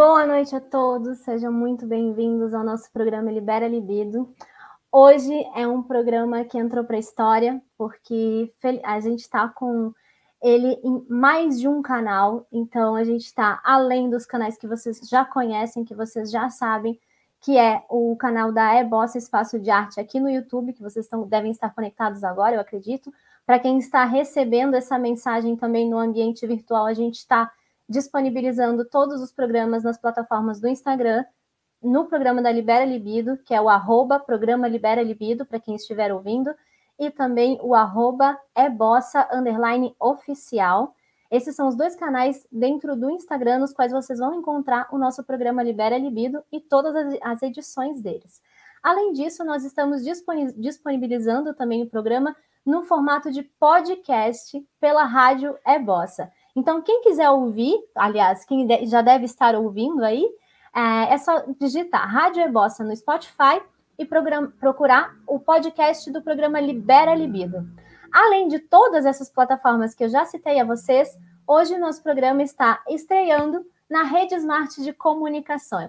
Boa noite a todos, sejam muito bem-vindos ao nosso programa Libera Libido. Hoje é um programa que entrou para a história, porque a gente está com ele em mais de um canal, então a gente está além dos canais que vocês já conhecem, que vocês já sabem, que é o canal da Ebossa Espaço de Arte aqui no YouTube, que vocês devem estar conectados agora, eu acredito. Para quem está recebendo essa mensagem também no ambiente virtual, a gente está disponibilizando todos os programas nas plataformas do Instagram, no programa da Libera Libido, que é o @programa Libera Libido, para quem estiver ouvindo, e também o @ebossa_oficial. Esses são os dois canais dentro do Instagram, nos quais vocês vão encontrar o nosso programa Libera Libido e todas as edições deles. Além disso, nós estamos disponibilizando também o programa no formato de podcast pela Rádio Ebossa. Então, quem quiser ouvir, aliás, quem já deve estar ouvindo aí, é só digitar Rádio Ebossa no Spotify e procurar o podcast do programa Libera Libido. Além de todas essas plataformas que eu já citei a vocês, hoje o nosso programa está estreando na Rede Smart de Comunicações.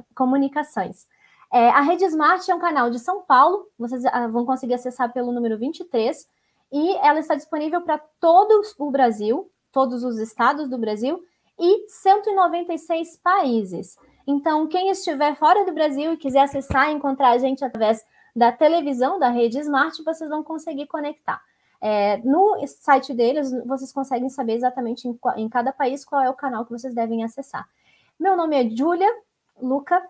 A Rede Smart é um canal de São Paulo, vocês vão conseguir acessar pelo número 23, e ela está disponível para todo o Brasil, todos os estados do Brasil e 196 países. Então, quem estiver fora do Brasil e quiser acessar e encontrar a gente através da televisão da Rede Smart, vocês vão conseguir conectar. No site deles, vocês conseguem saber exatamente em cada país qual é o canal que vocês devem acessar. Meu nome é Júlia Luca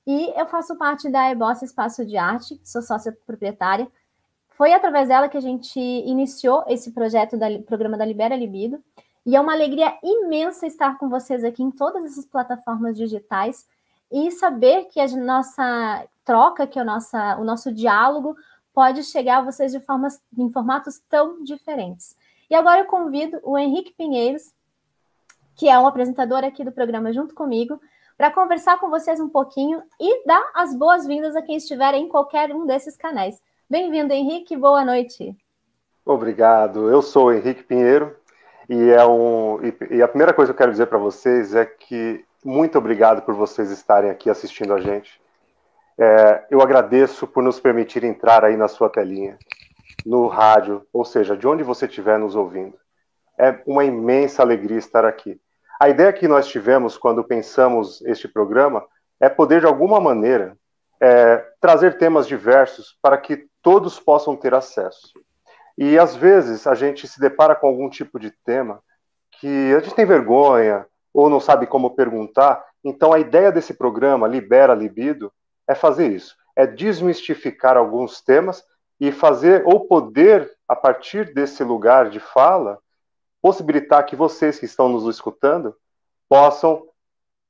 e eu faço parte da Ebossa Espaço de Arte, sou sócia proprietária. Foi através dela que a gente iniciou esse projeto do programa da Libera Libido. E é uma alegria imensa estar com vocês aqui em todas essas plataformas digitais e saber que a nossa troca, que o nosso diálogo pode chegar a vocês em formatos tão diferentes. E agora eu convido o Henrique Pinheiros, que é um apresentador aqui do programa junto comigo, para conversar com vocês um pouquinho e dar as boas-vindas a quem estiver em qualquer um desses canais. Bem-vindo, Henrique, boa noite. Obrigado, eu sou o Henrique Pinheiro. E a primeira coisa que eu quero dizer para vocês é que muito obrigado por vocês estarem aqui assistindo a gente. Eu agradeço por nos permitir entrar aí na sua telinha, no rádio, ou seja, de onde você estiver nos ouvindo. É uma imensa alegria estar aqui. A ideia que nós tivemos quando pensamos este programa é poder, de alguma maneira, trazer temas diversos para que todos possam ter acesso. E, às vezes, a gente se depara com algum tipo de tema que a gente tem vergonha ou não sabe como perguntar. Então, a ideia desse programa, Libera Libido, é fazer isso. É desmistificar alguns temas e fazer, ou poder, a partir desse lugar de fala, possibilitar que vocês que estão nos escutando possam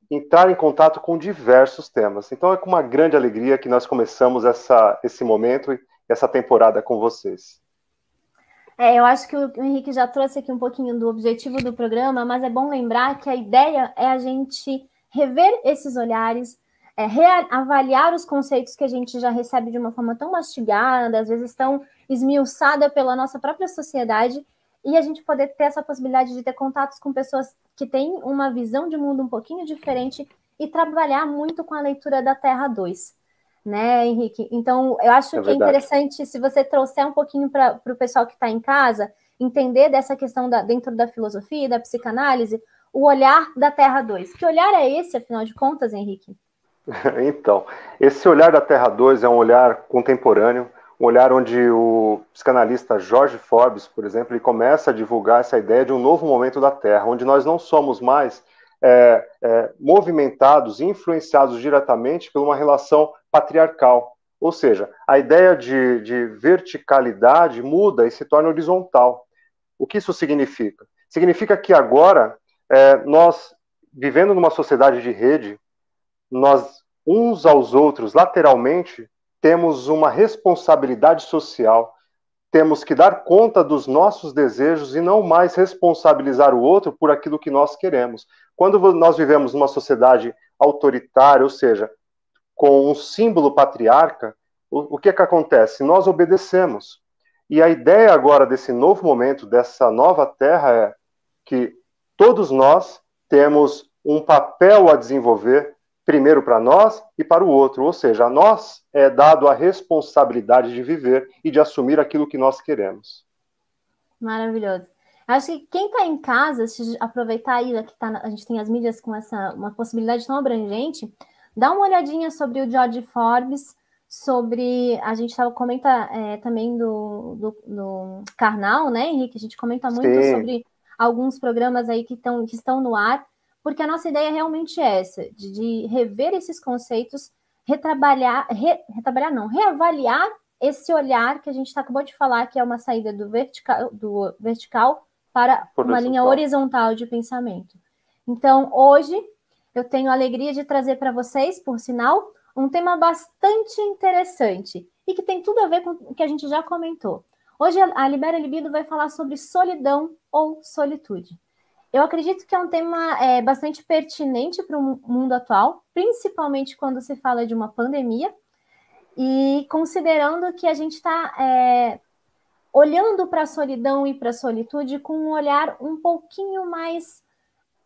entrar em contato com diversos temas. Então, é com uma grande alegria que nós começamos esse momento e essa temporada com vocês. Eu acho que o Henrique já trouxe aqui um pouquinho do objetivo do programa, mas é bom lembrar que a ideia é a gente rever esses olhares, reavaliar os conceitos que a gente já recebe de uma forma tão mastigada, às vezes tão esmiuçada pela nossa própria sociedade, e a gente poder ter essa possibilidade de ter contatos com pessoas que têm uma visão de mundo um pouquinho diferente e trabalhar muito com a leitura da Terra 2. Né, Henrique? Então, eu acho que é interessante se você trouxer um pouquinho para o pessoal que está em casa, entender dessa questão dentro da filosofia, da psicanálise, o olhar da Terra 2. Que olhar é esse, afinal de contas, Henrique? Então, esse olhar da Terra 2 é um olhar contemporâneo, um olhar onde o psicanalista Jorge Forbes, por exemplo, ele começa a divulgar essa ideia de um novo momento da Terra, onde nós não somos mais movimentados, influenciados diretamente por uma relação patriarcal. Ou seja, a ideia de verticalidade muda e se torna horizontal. O que isso significa? Significa que agora, nós, vivendo numa sociedade de rede, nós, uns aos outros, lateralmente, temos uma responsabilidade social. Temos que dar conta dos nossos desejos e não mais responsabilizar o outro por aquilo que nós queremos. Quando nós vivemos numa sociedade autoritária, ou seja, com um símbolo patriarca, o que acontece? Nós obedecemos. E a ideia agora desse novo momento, dessa nova terra, é que todos nós temos um papel a desenvolver primeiro para nós e para o outro, ou seja, a nós é dado a responsabilidade de viver e de assumir aquilo que nós queremos. Maravilhoso. Acho que quem está em casa, se aproveitar aí que a gente tem as mídias com uma possibilidade tão abrangente, dá uma olhadinha sobre o George Forbes, sobre, a gente comenta também do Karnal, né, Henrique? A gente comenta muito sobre alguns programas aí que estão no ar, porque a nossa ideia realmente é essa, de rever esses conceitos, reavaliar esse olhar que a gente acabou de falar, que é uma saída do vertical para uma linha horizontal de pensamento. Então, hoje, eu tenho a alegria de trazer para vocês, por sinal, um tema bastante interessante e que tem tudo a ver com o que a gente já comentou. Hoje, a Libera Libido vai falar sobre solidão ou solitude. Eu acredito que é um tema bastante pertinente para o mundo atual, principalmente quando se fala de uma pandemia, e considerando que a gente está olhando para a solidão e para a solitude com um olhar um pouquinho mais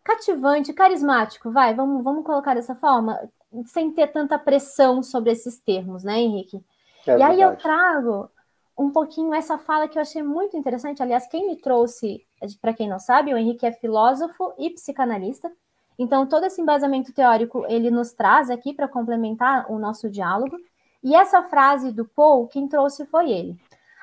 cativante, carismático, vamos colocar dessa forma, sem ter tanta pressão sobre esses termos, né, Henrique? E aí eu trago um pouquinho essa fala que eu achei muito interessante. Aliás, quem me trouxe, para quem não sabe, o Henrique é filósofo e psicanalista, então todo esse embasamento teórico ele nos traz aqui para complementar o nosso diálogo. E essa frase do Paul, quem trouxe foi ele.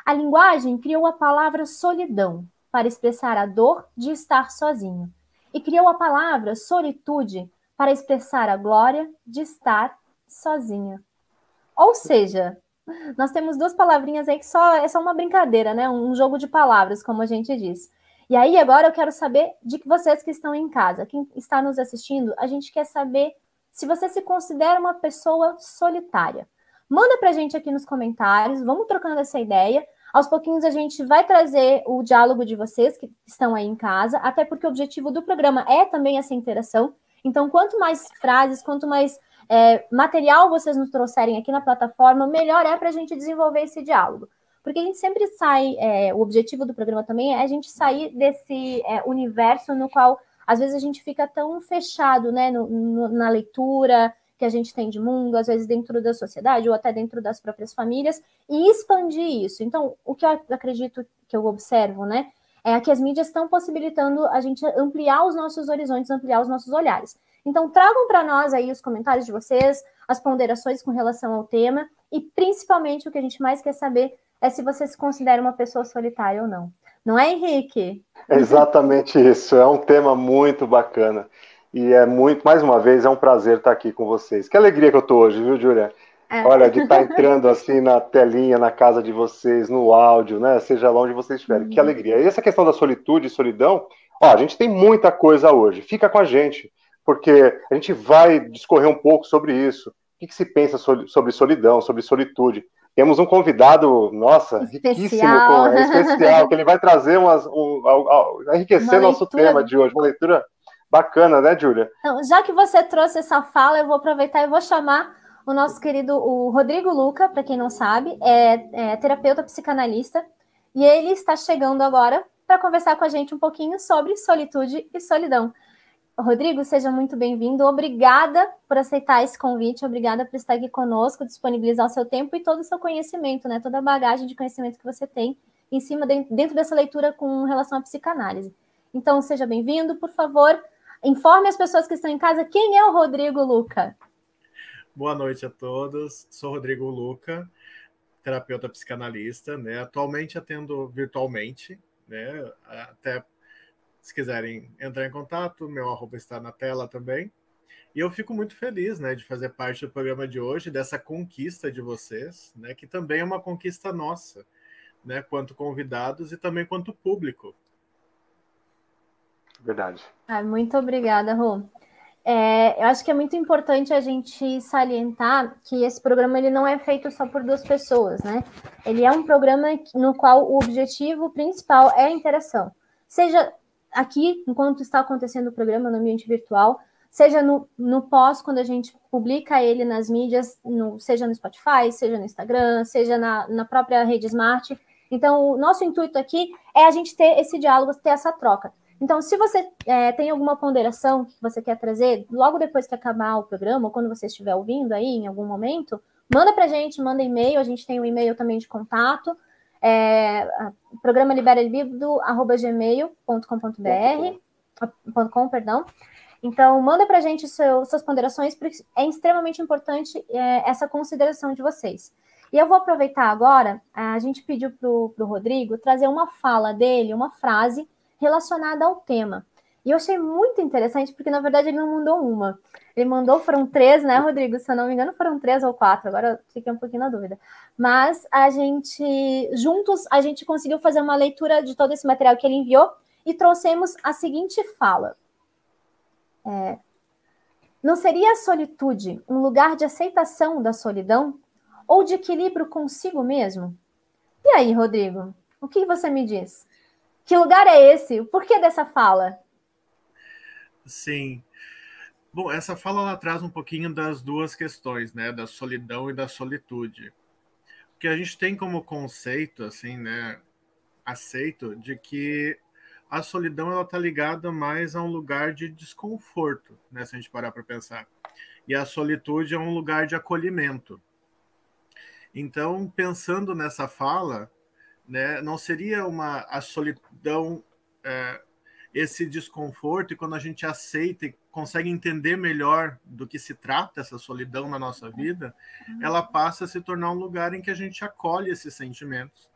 A linguagem criou a palavra solidão para expressar a dor de estar sozinho. E criou a palavra solitude para expressar a glória de estar sozinha. Ou seja, nós temos duas palavrinhas aí que é só uma brincadeira, né? Um jogo de palavras, como a gente diz. E aí, agora eu quero saber de vocês que estão em casa, quem está nos assistindo, a gente quer saber se você se considera uma pessoa solitária. Manda pra gente aqui nos comentários, vamos trocando essa ideia. Aos pouquinhos a gente vai trazer o diálogo de vocês que estão aí em casa, até porque o objetivo do programa é também essa interação. Então, quanto mais frases, quanto mais material vocês nos trouxerem aqui na plataforma, melhor é para a gente desenvolver esse diálogo. Porque a gente sempre sai, o objetivo do programa também é a gente sair desse universo no qual, às vezes, a gente fica tão fechado, né, na leitura que a gente tem de mundo, às vezes dentro da sociedade ou até dentro das próprias famílias, e expandir isso. Então, o que eu acredito que eu observo, né, é que as mídias estão possibilitando a gente ampliar os nossos horizontes, ampliar os nossos olhares. Então, tragam para nós aí os comentários de vocês, as ponderações com relação ao tema, e principalmente o que a gente mais quer saber é se você se considera uma pessoa solitária ou não. Não é, Henrique? É exatamente isso, é um tema muito bacana. E mais uma vez, é um prazer estar aqui com vocês. Que alegria que eu estou hoje, viu, Júlia? Olha, de estar entrando assim na telinha, na casa de vocês, no áudio, né? Seja lá onde vocês estiverem. Que alegria. E essa questão da solitude e solidão, a gente tem muita coisa hoje. Fica com a gente, porque a gente vai discorrer um pouco sobre isso. O que se pensa sobre solidão, sobre solitude? Temos um convidado, nossa, especial, que ele vai trazer enriquecer nosso tema de hoje. Uma leitura bacana, né, Júlia? Então, já que você trouxe essa fala, eu vou aproveitar e vou chamar o nosso querido o Rodrigo Luca, para quem não sabe, é terapeuta psicanalista, e ele está chegando agora para conversar com a gente um pouquinho sobre solitude e solidão. Rodrigo, seja muito bem-vindo. Obrigada por aceitar esse convite, obrigada por estar aqui conosco, disponibilizar o seu tempo e todo o seu conhecimento, né? Toda a bagagem de conhecimento que você tem em cima, dentro dessa leitura com relação à psicanálise. Então, seja bem-vindo, por favor, informe as pessoas que estão em casa quem é o Rodrigo Luca. Boa noite a todos, sou Rodrigo Luca, terapeuta psicanalista, né? Atualmente atendo virtualmente, né? Até se quiserem entrar em contato, meu @ está na tela também. E eu fico muito feliz, né, de fazer parte do programa de hoje, dessa conquista de vocês, né, que também é uma conquista nossa, né, quanto convidados e também quanto público. Verdade. Muito obrigada, Rô. Eu acho que é muito importante a gente salientar que esse programa ele não é feito só por duas pessoas, né? Ele é um programa no qual o objetivo principal é a interação. Seja aqui, enquanto está acontecendo o programa no ambiente virtual, seja no pós, quando a gente publica ele nas mídias, seja no Spotify, seja no Instagram, seja na própria rede Smart. Então, o nosso intuito aqui é a gente ter esse diálogo, ter essa troca. Então, se você tem alguma ponderação que você quer trazer, logo depois que acabar o programa, ou quando você estiver ouvindo aí, em algum momento, manda pra gente, manda e-mail, a gente tem um e-mail também de contato, programa liberalibido@gmail.com, perdão. Então, manda pra gente suas ponderações, porque é extremamente importante essa consideração de vocês. E eu vou aproveitar agora, a gente pediu pro Rodrigo trazer uma fala dele, uma frase relacionada ao tema. E eu achei muito interessante, porque na verdade ele não mandou uma. Ele mandou, foram 3, né, Rodrigo? Se eu não me engano, foram 3 ou 4, agora eu fiquei um pouquinho na dúvida. Mas juntos, a gente conseguiu fazer uma leitura de todo esse material que ele enviou e trouxemos a seguinte fala. Não seria a solitude um lugar de aceitação da solidão ou de equilíbrio consigo mesmo? E aí, Rodrigo, o que você me diz? Que lugar é esse? O porquê dessa fala? Sim. Bom, essa fala ela traz um pouquinho das duas questões, né? Da solidão e da solitude. Porque a gente tem como conceito, assim, né? Aceito de que a solidão ela está ligada mais a um lugar de desconforto, né? Se a gente parar para pensar. E a solitude é um lugar de acolhimento. Então, pensando nessa fala, né, não seria a solidão, esse desconforto, e quando a gente aceita e consegue entender melhor do que se trata essa solidão na nossa vida, ela passa a se tornar um lugar em que a gente acolhe esses sentimentos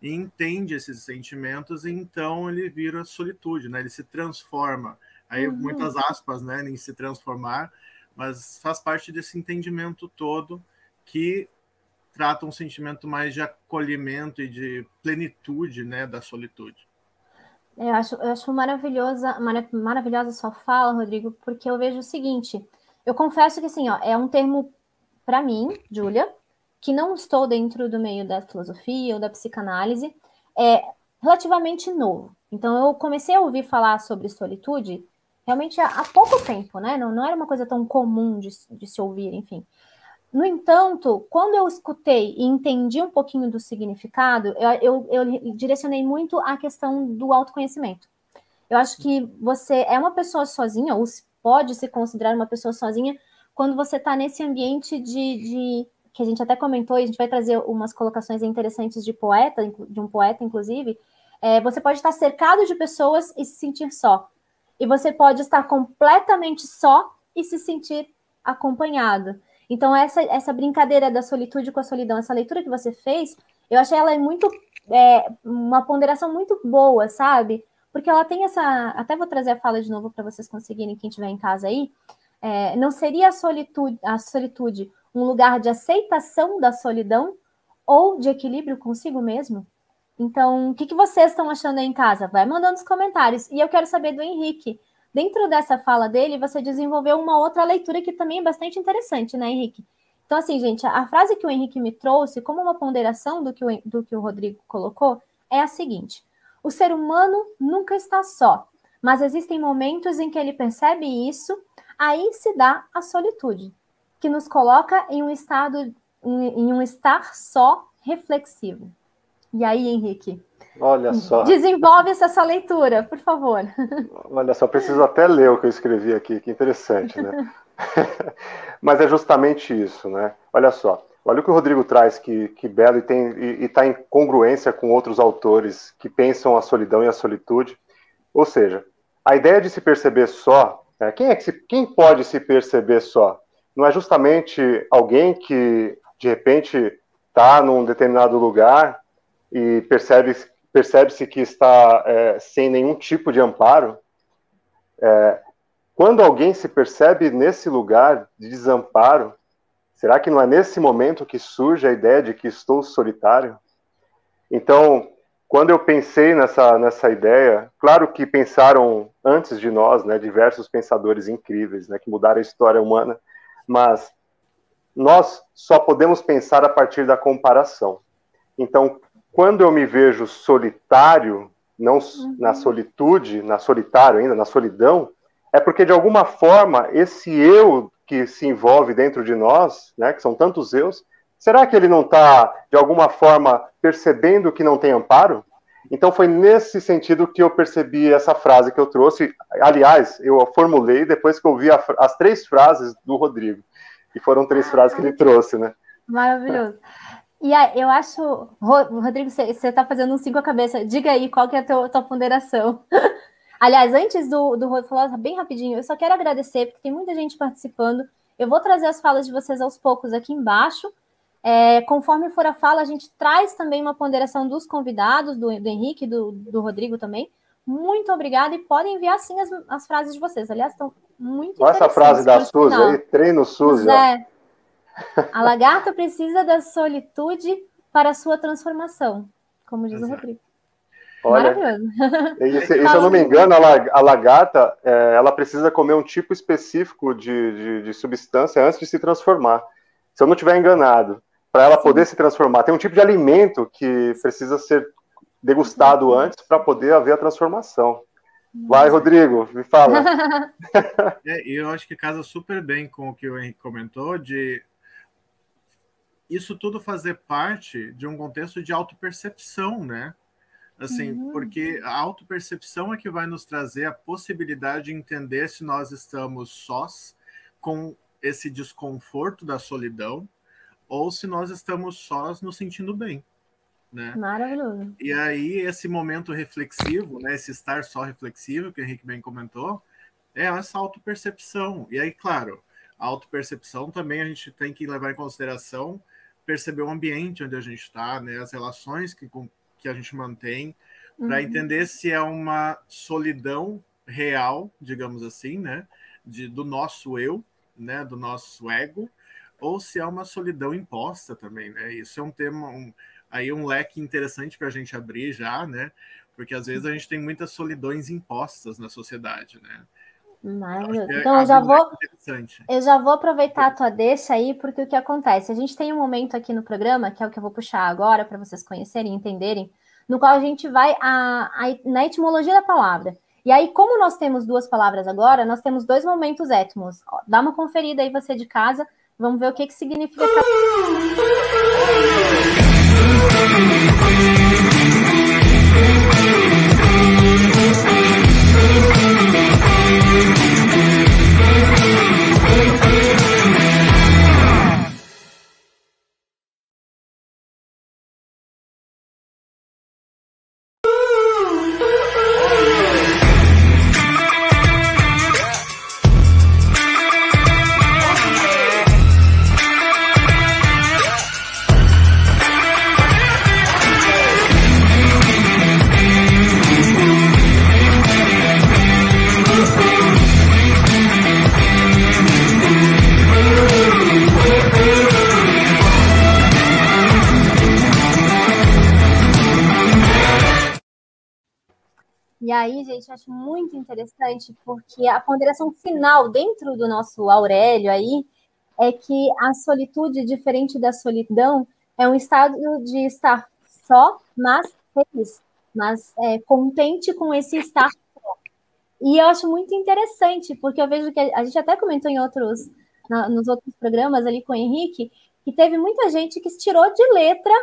e entende esses sentimentos, e então ele vira solitude, né? Ele se transforma. Aí, muitas aspas, né, em se transformar, mas faz parte desse entendimento todo que trata um sentimento mais de acolhimento e de plenitude, né, da solitude. Eu acho maravilhosa a sua fala, Rodrigo, porque eu vejo o seguinte, eu confesso que assim, é um termo, para mim, Júlia, que não estou dentro do meio da filosofia ou da psicanálise, é relativamente novo. Então, eu comecei a ouvir falar sobre solitude realmente há pouco tempo, né? Não era uma coisa tão comum de se ouvir, enfim. No entanto, quando eu escutei e entendi um pouquinho do significado, eu direcionei muito à questão do autoconhecimento. Eu acho que você é uma pessoa sozinha, ou pode se considerar uma pessoa sozinha, quando você está nesse ambiente que a gente até comentou, e a gente vai trazer umas colocações interessantes de um poeta, inclusive, você pode estar cercado de pessoas e se sentir só. E você pode estar completamente só e se sentir acompanhado. Então, essa brincadeira da solitude com a solidão, essa leitura que você fez, eu achei ela uma ponderação muito boa, sabe? Porque ela tem até vou trazer a fala de novo para vocês conseguirem, quem estiver em casa aí, não seria a solitude um lugar de aceitação da solidão ou de equilíbrio consigo mesmo? Então, o que vocês estão achando aí em casa? Vai mandando nos comentários. E eu quero saber do Henrique. Dentro dessa fala dele, você desenvolveu uma outra leitura que também é bastante interessante, né, Henrique? Então, assim, gente, a frase que o Henrique me trouxe, como uma ponderação do que o Rodrigo colocou, é a seguinte: o ser humano nunca está só, mas existem momentos em que ele percebe isso, aí se dá a solitude, que nos coloca em um estar só reflexivo. E aí, Henrique? Olha só. Desenvolve essa leitura, por favor. Olha só, preciso até ler o que eu escrevi aqui, que interessante, né? Mas é justamente isso, né? Olha só, olha o que o Rodrigo traz, que belo, e está em congruência com outros autores que pensam a solidão e a solitude. Ou seja, a ideia de se perceber só, né? Quem pode se perceber só? Não é justamente alguém que, de repente, está num determinado lugar e percebe-se que está sem nenhum tipo de amparo. Quando alguém se percebe nesse lugar de desamparo, será que não é nesse momento que surge a ideia de que estou solitário? Então, quando eu pensei nessa ideia, claro que pensaram antes de nós, né, diversos pensadores incríveis, né, que mudaram a história humana, mas nós só podemos pensar a partir da comparação. Então, quando eu me vejo solitário, não na solitude, na solitário ainda, na solidão, é porque, de alguma forma, esse eu que se envolve dentro de nós, né, que são tantos eus, será que ele não está, de alguma forma, percebendo que não tem amparo? Então foi nesse sentido que eu percebi essa frase que eu trouxe. Aliás, eu a formulei depois que eu vi as 3 frases do Rodrigo. E foram 3 frases que ele trouxe, né? Maravilhoso. E aí, eu acho, Rodrigo, você está fazendo um 5 a cabeça. Diga aí qual que é a tua ponderação. Aliás, antes do Rodrigo falar bem rapidinho, eu só quero agradecer, porque tem muita gente participando. Eu vou trazer as falas de vocês aos poucos aqui embaixo. Conforme for a fala, a gente traz também uma ponderação dos convidados, do Henrique e do Rodrigo também. Muito obrigada e podem enviar sim as frases de vocês. Aliás, estão muito interessantes. Olha essa frase da Suzy aí, treino Suzy. A lagarta precisa da solitude para a sua transformação, como diz o Rodrigo. Olha, maravilhoso. Se eu não me engano, a lagarta, ela precisa comer um tipo específico de substância antes de se transformar. Se eu não estiver enganado, para ela poder se transformar. Tem um tipo de alimento que precisa ser degustado antes para poder haver a transformação. Vai, Rodrigo, me fala. Eu acho que casa super bem com o que o Henrique comentou, de isso tudo fazer parte de um contexto de autopercepção, né? Assim, porque a autopercepção é que vai nos trazer a possibilidade de entender se nós estamos sós com esse desconforto da solidão ou se nós estamos sós nos sentindo bem, né? Maravilhoso. E aí esse momento reflexivo, né, esse estar só reflexivo que o Henrique bem comentou, é essa autopercepção. E aí, claro, a autopercepção também a gente tem que levar em consideração perceber o ambiente onde a gente está, né, as relações que a gente mantém, para entender se é uma solidão real, digamos assim, né, do nosso eu, né, do nosso ego, ou se é uma solidão imposta também, né? Isso é um tema, um leque interessante para a gente abrir já, né? Porque às vezes a gente tem muitas solidões impostas na sociedade, né? Maravilhoso. Então eu já vou aproveitar a tua deixa aí, porque o que acontece? A gente tem um momento aqui no programa, que é o que eu vou puxar agora, para vocês conhecerem e entenderem, no qual a gente vai na etimologia da palavra. E aí, como nós temos 2 palavras agora, nós temos 2 momentos étmos. Dá uma conferida aí, você de casa, vamos ver o que significa E aí, gente, eu acho muito interessante, porque a ponderação final dentro do nosso Aurélio aí é que a solitude, diferente da solidão, é um estado de estar só, mas feliz, mas contente com esse estar só. E eu acho muito interessante, porque eu vejo que a gente até comentou nos outros programas ali com o Henrique, que teve muita gente que se tirou de letra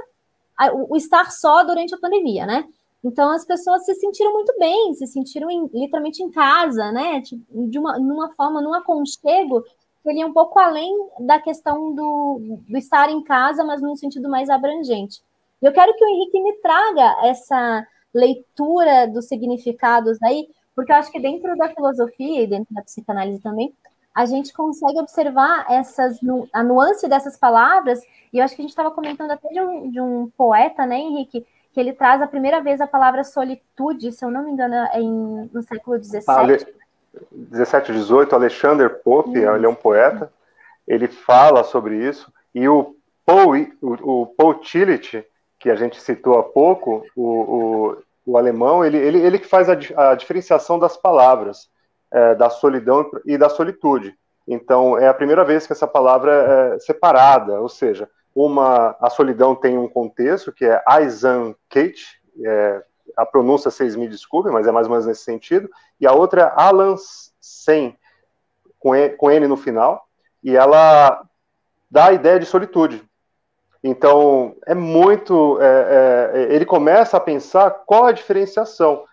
o estar só durante a pandemia, né? Então, as pessoas se sentiram muito bem, se sentiram literalmente em casa, né? Tipo, numa forma, num aconchego, que ele é um pouco além da questão do estar em casa, mas num sentido mais abrangente. E eu quero que o Henrique me traga essa leitura dos significados aí, porque eu acho que dentro da filosofia e dentro da psicanálise também, a gente consegue observar a nuance dessas palavras, e eu acho que a gente estava comentando até de um poeta, né, Henrique, que ele traz a primeira vez a palavra solitude, se eu não me engano, no século XVII. 17, 18, Alexander Pope, ele é um poeta, ele fala sobre isso, e o Paul Tillich, que a gente citou há pouco, o alemão, ele que faz a diferenciação das palavras, da solidão e da solitude. Então, é a primeira vez que essa palavra é separada, ou seja, a solidão tem um contexto, que é Einsamkeit, a pronúncia vocês me desculpem, mas é mais ou menos nesse sentido, e a outra é Alansen, com N no final, e ela dá a ideia de solitude. Então, é muito... ele começa a pensar qual a diferenciação.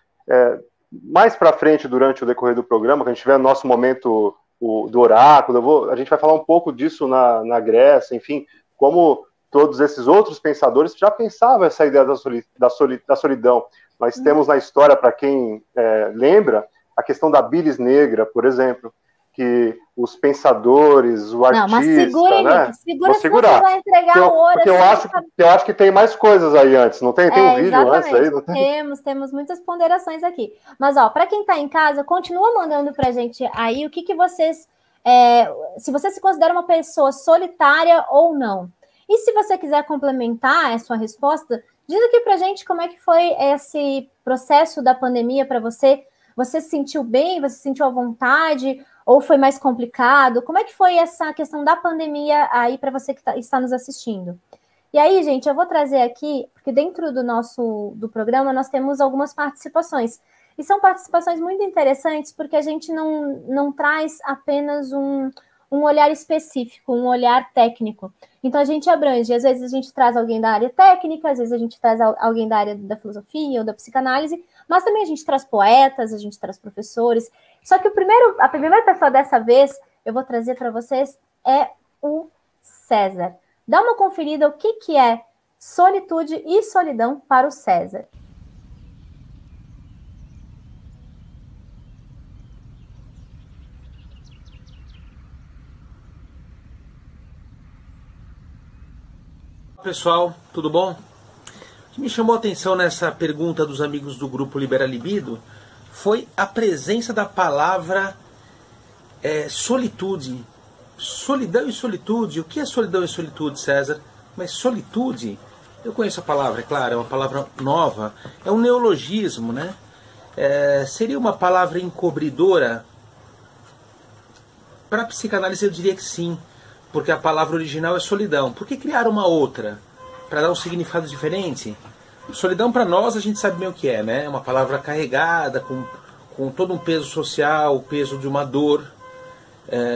Mais para frente, durante o decorrer do programa, quando a gente tiver o nosso momento do oráculo, a gente vai falar um pouco disso na Grécia, enfim, como todos esses outros pensadores já pensavam essa ideia da solidão. Nós temos na história, para quem lembra, a questão da bilis negra, por exemplo, que os pensadores, o artista... Não, mas segura, né? Henrique, segura, senão você vai entregar o ouro. Porque eu acho que tem mais coisas aí antes, não tem? Tem um vídeo exatamente. antes aí? Não tem? Temos muitas ponderações aqui. Mas, ó, para quem está em casa, continua mandando para a gente aí o que vocês... se você se considera uma pessoa solitária ou não. E se você quiser complementar a sua resposta, diz aqui para a gente como é que foi esse processo da pandemia para você. Você se sentiu bem? Você se sentiu à vontade? Ou foi mais complicado? Como é que foi essa questão da pandemia aí para você que está nos assistindo? E aí, gente, eu vou trazer aqui, porque dentro do programa nós temos algumas participações. E são participações muito interessantes, porque a gente não traz apenas um olhar específico, um olhar técnico. Então a gente abrange, às vezes a gente traz alguém da área técnica, às vezes a gente traz alguém da área da filosofia ou da psicanálise, mas também a gente traz poetas, a gente traz professores. Só que a primeira pessoa dessa vez, eu vou trazer para vocês, é o César. Dá uma conferida o que é solitude e solidão para o César. Pessoal, tudo bom? O que me chamou a atenção nessa pergunta dos amigos do grupo Libera Libido foi a presença da palavra solitude. Solidão e solitude. O que é solidão e solitude, César? Mas solitude, eu conheço a palavra, é claro, é uma palavra nova, é um neologismo, né? Seria uma palavra encobridora? Para a psicanálise eu diria que sim, porque a palavra original é solidão. Por que criar uma outra? Para dar um significado diferente? Solidão para nós a gente sabe bem o que é, né? É uma palavra carregada, com todo um peso social, o peso de uma dor.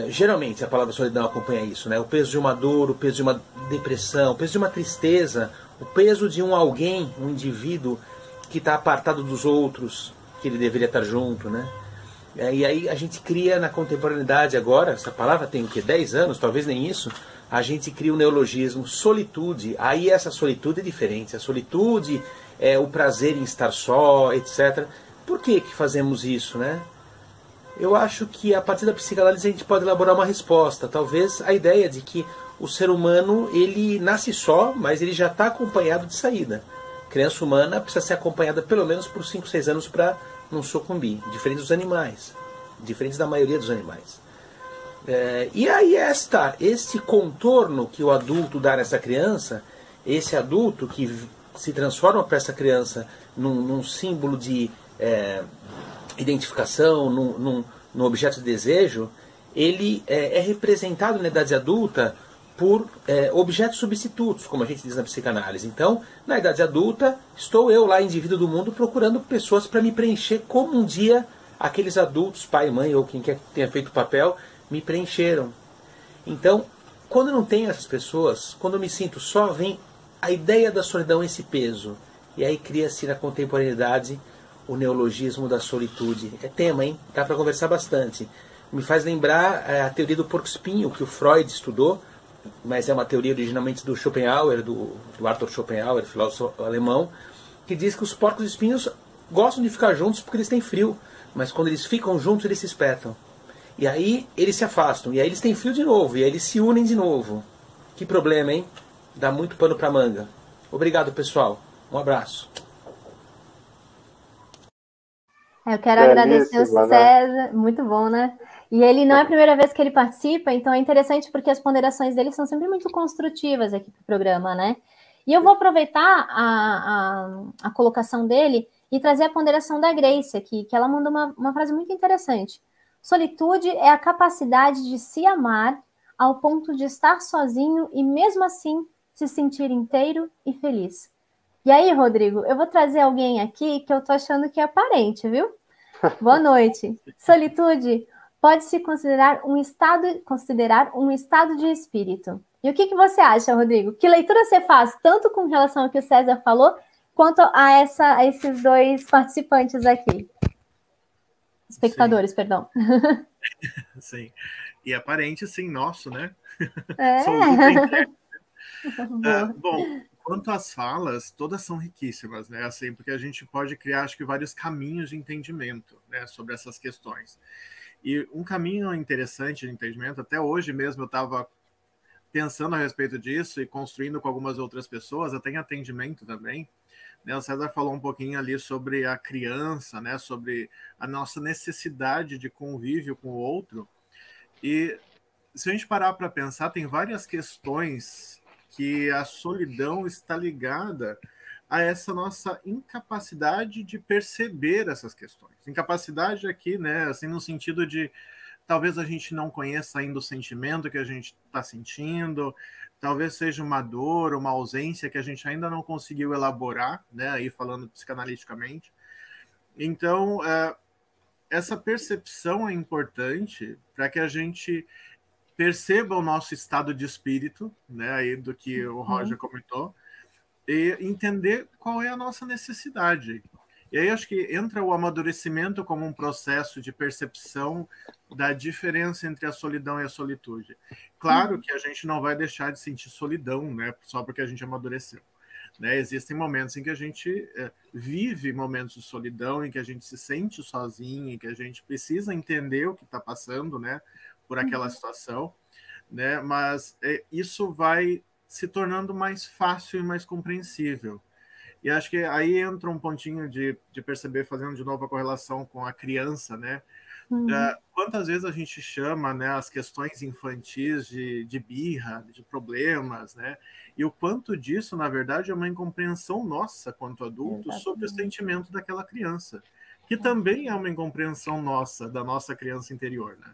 Geralmente a palavra solidão acompanha isso, né? O peso de uma dor, o peso de uma depressão, o peso de uma tristeza, o peso de um alguém, um indivíduo que está apartado dos outros, que ele deveria estar junto, né? E aí a gente cria na contemporaneidade agora, essa palavra tem o quê? 10 anos, talvez nem isso, a gente cria o neologismo solitude. Aí essa solitude é diferente, a solitude é o prazer em estar só, etc. Por que fazemos isso, né? Eu acho que a partir da psicanálise a gente pode elaborar uma resposta. Talvez a ideia de que o ser humano ele nasce só, mas ele já está acompanhado de saída. A criança humana precisa ser acompanhada pelo menos por 5, 6 anos para não sucumbir. Diferente dos animais. Diferente da maioria dos animais. E aí este contorno que o adulto dá nessa criança, esse adulto que se transforma para essa criança num símbolo de identificação, num objeto de desejo, ele é representado na idade adulta por objetos substitutos, como a gente diz na psicanálise. Então, na idade adulta, estou eu lá, indivíduo do mundo, procurando pessoas para me preencher como um dia aqueles adultos, pai, mãe ou quem quer que tenha feito o papel, me preencheram. Então, quando eu não tenho essas pessoas, quando eu me sinto só, vem a ideia da solidão, esse peso. E aí cria-se na contemporaneidade o neologismo da solitude. É tema, hein? Dá para conversar bastante. Me faz lembrar a teoria do porco-espinho, que o Freud estudou, mas é uma teoria originalmente do Schopenhauer, do Arthur Schopenhauer, filósofo alemão, que diz que os porcos-espinhos gostam de ficar juntos porque eles têm frio, mas quando eles ficam juntos eles se espetam. E aí eles se afastam, e aí eles têm frio de novo, e aí eles se unem de novo. Que problema, hein? Dá muito pano pra manga. Obrigado, pessoal. Um abraço. Eu quero agradecer o César, muito bom, né? E ele não é a primeira vez que ele participa, então é interessante porque as ponderações dele são sempre muito construtivas aqui para o programa, né? E eu vou aproveitar a colocação dele e trazer a ponderação da Grace aqui, que ela mandou uma frase muito interessante. Solitude é a capacidade de se amar ao ponto de estar sozinho e mesmo assim se sentir inteiro e feliz. E aí, Rodrigo, eu vou trazer alguém aqui que eu tô achando que é parente, viu? Boa noite. Solitude pode-se considerar um estado de espírito. E o que você acha, Rodrigo? Que leitura você faz, tanto com relação ao que o César falou, quanto a esses dois participantes aqui? Espectadores, sim. Perdão. Sim. E aparente, sim, nosso, né? Sou bom, quanto às falas, todas são riquíssimas, né? Assim, porque a gente pode criar, acho que, vários caminhos de entendimento, né, sobre essas questões. E um caminho interessante de entendimento, até hoje mesmo eu estava pensando a respeito disso e construindo com algumas outras pessoas, até em atendimento também, né? O César falou um pouquinho ali sobre a criança, né? Sobre a nossa necessidade de convívio com o outro. E se a gente parar para pensar, tem várias questões que a solidão está ligada a essa nossa incapacidade de perceber essas questões. Incapacidade aqui, né, assim, no sentido de talvez a gente não conheça ainda o sentimento que a gente está sentindo, talvez seja uma dor, uma ausência que a gente ainda não conseguiu elaborar, né, aí falando psicanaliticamente. Então, essa percepção é importante para que a gente perceba o nosso estado de espírito, né, aí do que o Roger comentou, e entender qual é a nossa necessidade. E aí acho que entra o amadurecimento como um processo de percepção da diferença entre a solidão e a solitude. Claro que a gente não vai deixar de sentir solidão, né, só porque a gente amadureceu. Né? Existem momentos em que a gente vive momentos de solidão, em que a gente se sente sozinho, em que a gente precisa entender o que está passando, né, por aquela situação, né? Mas isso vai se tornando mais fácil e mais compreensível. E acho que aí entra um pontinho de perceber, fazendo de novo a correlação com a criança, né? Quantas vezes a gente chama, né, as questões infantis de birra, de problemas, né? E o quanto disso, na verdade, é uma incompreensão nossa, quanto adultos, sobre o sentimento daquela criança, que também é uma incompreensão nossa, da nossa criança interior, né?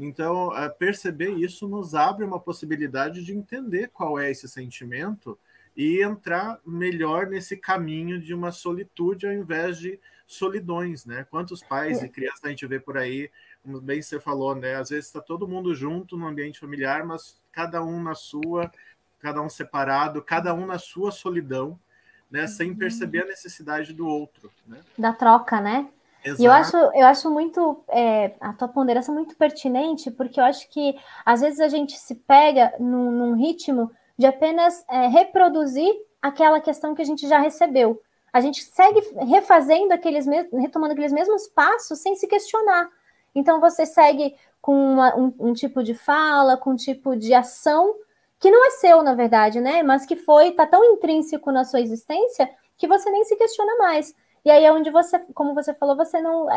Então, perceber isso nos abre uma possibilidade de entender qual é esse sentimento e entrar melhor nesse caminho de uma solitude ao invés de solidões, né? Quantos pais e crianças a gente vê por aí, como bem você falou, né? Às vezes está todo mundo junto no ambiente familiar, mas cada um na sua, cada um separado, cada um na sua solidão, né? Sem perceber a necessidade do outro, né? Da troca, né? Exato. E eu acho muito a tua ponderação muito pertinente, porque eu acho que às vezes a gente se pega num ritmo de apenas reproduzir aquela questão que a gente já recebeu. A gente segue refazendo retomando aqueles mesmos passos sem se questionar. Então você segue com um tipo de fala, com um tipo de ação que não é seu, na verdade, né? Mas que está tão intrínseco na sua existência que você nem se questiona mais. E aí é onde você, como você falou, você não...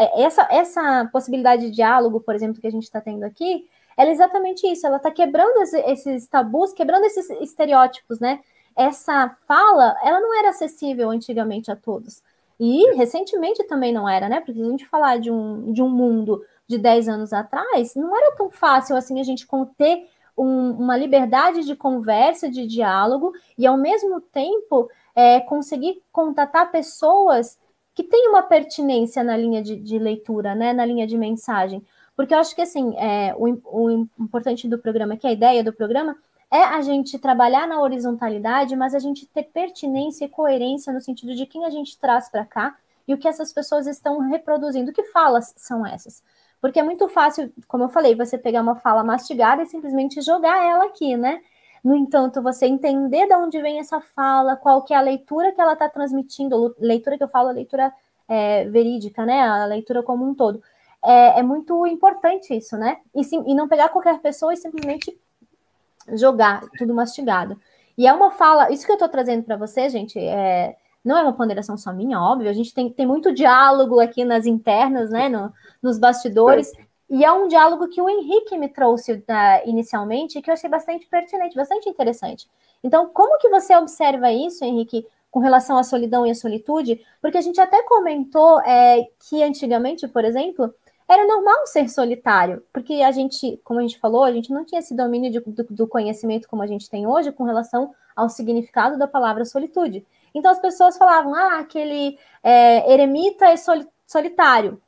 Essa possibilidade de diálogo, por exemplo, que a gente está tendo aqui, ela é exatamente isso. Ela está quebrando esses tabus, quebrando esses estereótipos, né? Essa fala, ela não era acessível antigamente a todos. E recentemente também não era, né? Porque se a gente falar de um mundo de 10 anos atrás, não era tão fácil assim a gente ter uma liberdade de conversa, de diálogo, e ao mesmo tempo conseguir contatar pessoas que têm uma pertinência na linha de leitura, né? Na linha de mensagem. Porque eu acho que assim, o importante do programa, que a ideia do programa é a gente trabalhar na horizontalidade, mas a gente ter pertinência e coerência no sentido de quem a gente traz para cá e o que essas pessoas estão reproduzindo. Que falas são essas? Porque é muito fácil, como eu falei, você pegar uma fala mastigada e simplesmente jogar ela aqui, né? No entanto, você entender de onde vem essa fala, qual que é a leitura que ela está transmitindo, leitura que eu falo, a leitura verídica, né? A leitura como um todo. É muito importante isso, né? E não pegar qualquer pessoa e simplesmente jogar tudo mastigado. E é uma fala, isso que eu estou trazendo para você, gente, não é uma ponderação só minha, óbvio, a gente tem muito diálogo aqui nas internas, né, nos bastidores, e é um diálogo que o Henrique me trouxe inicialmente, que eu achei bastante pertinente, bastante interessante. Então, como que você observa isso, Henrique, com relação à solidão e à solitude? Porque a gente até comentou que antigamente, por exemplo, era normal ser solitário, porque a gente, como a gente falou, a gente não tinha esse domínio do conhecimento como a gente tem hoje com relação ao significado da palavra solitude. Então as pessoas falavam, aquele eremita é solitário.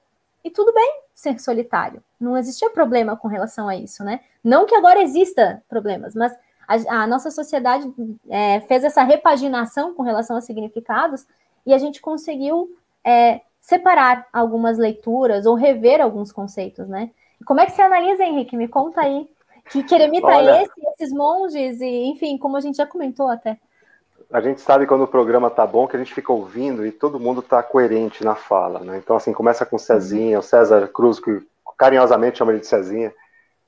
E tudo bem ser solitário. Não existia problema com relação a isso, né? Não que agora exista problemas, mas A nossa sociedade fez essa repaginação com relação a significados e a gente conseguiu separar algumas leituras ou rever alguns conceitos, né? Como é que você analisa, Henrique? Me conta aí. Que eremita é esses monges, e enfim, como a gente já comentou até. A gente sabe quando o programa tá bom que a gente fica ouvindo e todo mundo tá coerente na fala, né? Então, assim, começa com o Cezinha, o César Cruz, que carinhosamente chama ele de Cezinha,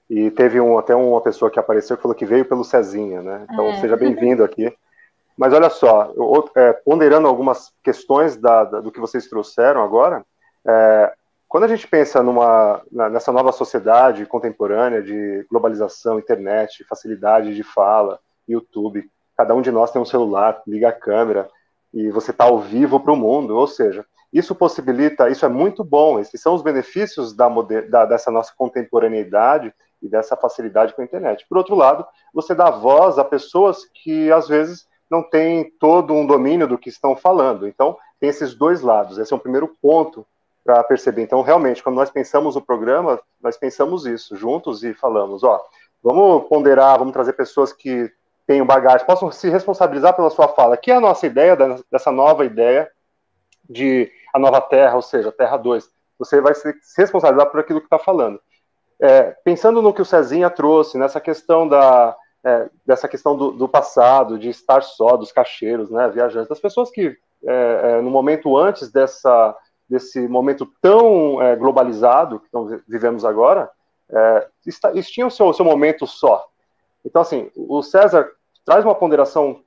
e teve até uma pessoa que apareceu que falou que veio pelo Cezinha, né? Então, seja bem-vindo aqui. Mas olha só, ponderando algumas questões do que vocês trouxeram agora, quando a gente pensa nessa nova sociedade contemporânea de globalização, internet, facilidade de fala, YouTube, cada um de nós tem um celular, liga a câmera e você está ao vivo para o mundo, ou seja, isso é muito bom, esses são os benefícios dessa nossa contemporaneidade e dessa facilidade com a internet. Por outro lado, você dá voz a pessoas que às vezes não têm todo um domínio do que estão falando, então tem esses dois lados, esse é o primeiro ponto para perceber. Então, realmente, quando nós pensamos o programa, nós pensamos isso juntos e falamos, vamos ponderar, vamos trazer pessoas que tenham bagagem, possam se responsabilizar pela sua fala, que é a nossa ideia, dessa nova ideia de a nova Terra, ou seja, Terra 2. Você vai se responsabilizar por aquilo que está falando. Pensando no que o Cezinha trouxe, nessa questão dessa questão do passado, de estar só, dos cacheiros, né, viajantes, das pessoas que, no momento antes desse momento tão globalizado que vivemos agora, eles tinham o seu momento só. Então, assim, o César traz uma ponderação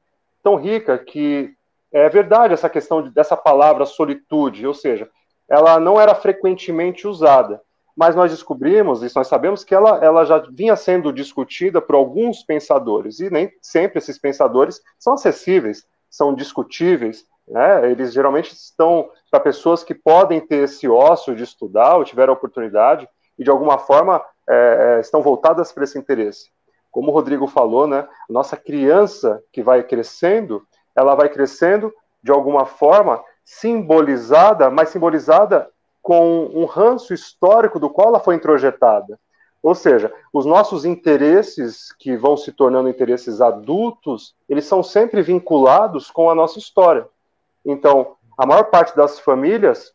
tão rica que é verdade essa questão dessa palavra solitude, ou seja, ela não era frequentemente usada, mas nós descobrimos, e nós sabemos que ela já vinha sendo discutida por alguns pensadores, e nem sempre esses pensadores são acessíveis, são discutíveis, né? Eles geralmente estão para pessoas que podem ter esse ócio de estudar, ou tiveram a oportunidade, e de alguma forma estão voltadas para esse interesse. Como o Rodrigo falou, né, a nossa criança que vai crescendo, ela vai crescendo de alguma forma simbolizada, mas simbolizada com um ranço histórico do qual ela foi introjetada. Ou seja, os nossos interesses, que vão se tornando interesses adultos, eles são sempre vinculados com a nossa história. Então, a maior parte das famílias